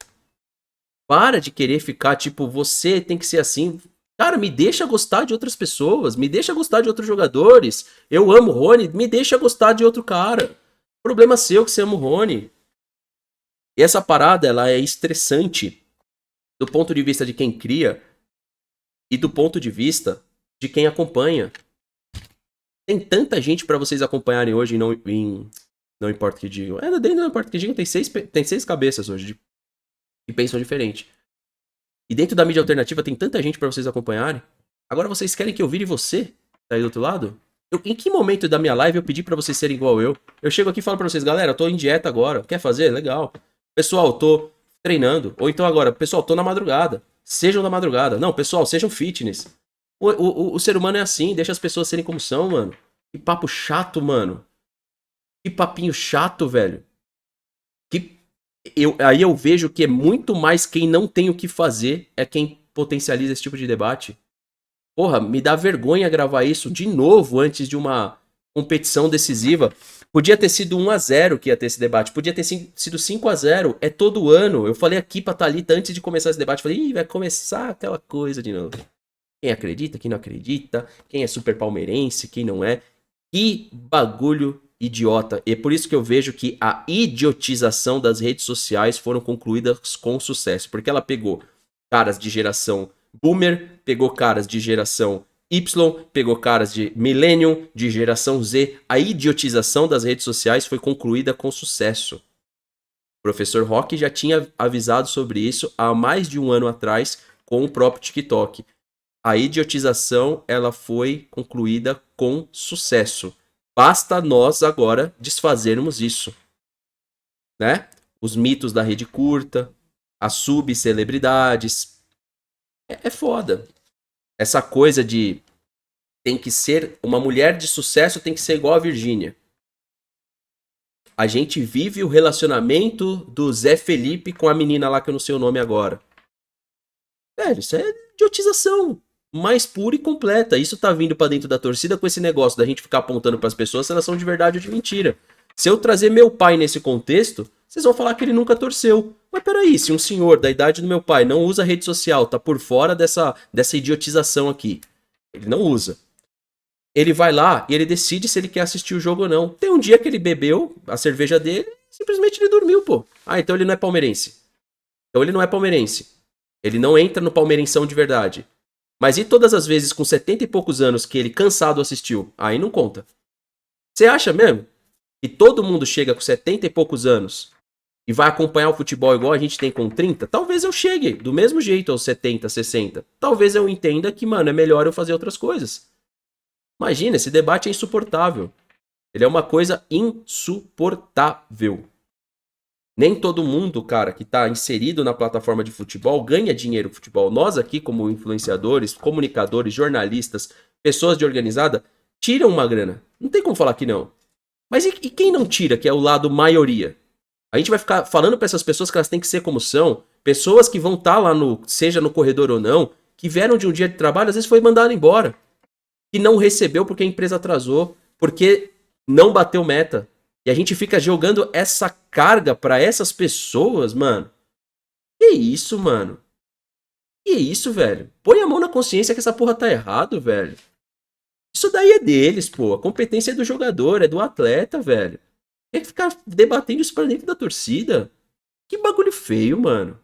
Para de querer ficar tipo, você tem que ser assim. Cara, me deixa gostar de outras pessoas, me deixa gostar de outros jogadores. Eu amo o Rony, me deixa gostar de outro cara. Problema seu que você ama o Rony. E essa parada, ela é estressante. Do ponto de vista de quem cria e do ponto de vista de quem acompanha. Tem tanta gente pra vocês acompanharem hoje não importa o que digam. Não importa o que digam, tem seis cabeças hoje que pensam diferente. E dentro da mídia alternativa tem tanta gente pra vocês acompanharem. Agora vocês querem que eu vire você? Tá aí do outro lado? Em que momento da minha live eu pedi pra vocês serem igual eu? Eu chego aqui e falo pra vocês, galera, eu tô em dieta agora. Quer fazer? Legal. Pessoal, tô treinando. Ou então agora, pessoal, tô na madrugada. Sejam na madrugada. Não, pessoal, sejam fitness. O ser humano é assim, deixa as pessoas serem como são, mano. Que papo chato, mano. Que papinho chato, velho. Aí eu vejo que é muito mais quem não tem o que fazer é quem potencializa esse tipo de debate. Porra, me dá vergonha gravar isso de novo antes de uma competição decisiva. Podia ter sido 1-0 que ia ter esse debate. Podia ter sido 5-0. É todo ano. Eu falei aqui pra Thalita antes de começar esse debate. Falei, vai começar aquela coisa de novo. Quem acredita, quem não acredita. Quem é super palmeirense, quem não é. Que bagulho idiota. E é por isso que eu vejo que a idiotização das redes sociais foram concluídas com sucesso. Porque ela pegou caras de geração boomer, pegou caras de geração Y, pegou caras de Millennium, de geração Z. A idiotização das redes sociais foi concluída com sucesso. O professor Roque já tinha avisado sobre isso há mais de um ano atrás com o próprio TikTok. A idiotização, ela foi concluída com sucesso. Basta nós agora desfazermos isso. Né? Os mitos da rede curta, as subcelebridades. É foda. Essa coisa de tem que ser uma mulher de sucesso, tem que ser igual a Virgínia. A gente vive o relacionamento do Zé Felipe com a menina lá que eu não sei o nome agora. Velho, isso é idiotização mais pura e completa. Isso tá vindo pra dentro da torcida com esse negócio da gente ficar apontando pras pessoas se elas são de verdade ou de mentira. Se eu trazer meu pai nesse contexto, vocês vão falar que ele nunca torceu. Mas peraí, se um senhor da idade do meu pai não usa rede social, tá por fora dessa idiotização aqui, ele não usa. Ele vai lá e ele decide se ele quer assistir o jogo ou não. Tem um dia que ele bebeu a cerveja dele e simplesmente ele dormiu, pô. Ah, então ele não é palmeirense. Então ele não é palmeirense. Ele não entra no palmeirenção de verdade. Mas e todas as vezes com 70 e poucos anos que ele cansado assistiu? Aí não conta. Você acha mesmo que todo mundo chega com 70 e poucos anos e vai acompanhar o futebol igual a gente tem com 30? Talvez eu chegue do mesmo jeito aos 70, 60. Talvez eu entenda que, mano, é melhor eu fazer outras coisas. Imagina, esse debate é insuportável. Ele é uma coisa insuportável. Nem todo mundo, cara, que tá inserido na plataforma de futebol ganha dinheiro com futebol. Nós aqui, como influenciadores, comunicadores, jornalistas, pessoas de organizada, tiram uma grana. Não tem como falar que não.
Mas e quem não tira, que é o lado maioria? A gente vai ficar falando pra essas pessoas que elas têm que ser como são, pessoas que vão estar lá seja no corredor ou não, que vieram de um dia de trabalho, às vezes foi mandado embora. Que não recebeu porque a empresa atrasou, porque não bateu meta. E a gente fica jogando essa carga pra essas pessoas, mano. Que isso, mano? Que isso, velho? Põe a mão na consciência que essa porra tá errado, velho. Isso daí é deles, pô. A competência é do jogador, é do atleta, velho. Tem que ficar debatendo isso pra dentro da torcida. Que bagulho feio, mano.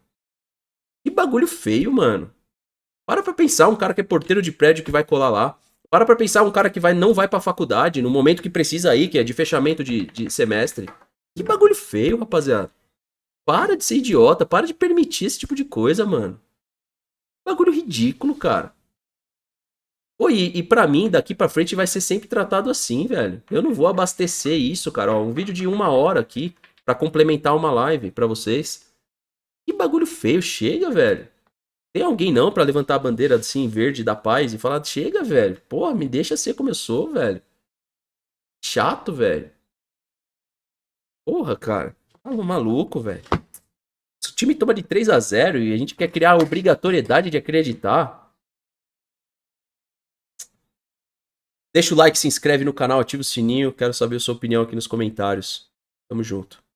Que bagulho feio, mano. Para pra pensar um cara que é porteiro de prédio que vai colar lá. Para pra pensar um cara que não vai pra faculdade no momento que precisa aí, que é de fechamento de semestre. Que bagulho feio, rapaziada. Para de ser idiota, para de permitir esse tipo de coisa, mano. Bagulho ridículo, cara. Pô, e pra mim, daqui pra frente vai ser sempre tratado assim, velho. Eu não vou abastecer isso, cara. Ó, um vídeo de 1 hora aqui pra complementar uma live pra vocês. Que bagulho feio, chega, velho. Tem alguém não pra levantar a bandeira assim, verde da paz e falar, chega, velho. Porra, me deixa ser como eu sou, velho. Chato, velho. Porra, cara. Tá maluco, velho. Se o time toma de 3-0 e a gente quer criar a obrigatoriedade de acreditar... Deixa o like, se inscreve no canal, ativa o sininho. Quero saber a sua opinião aqui nos comentários. Tamo junto.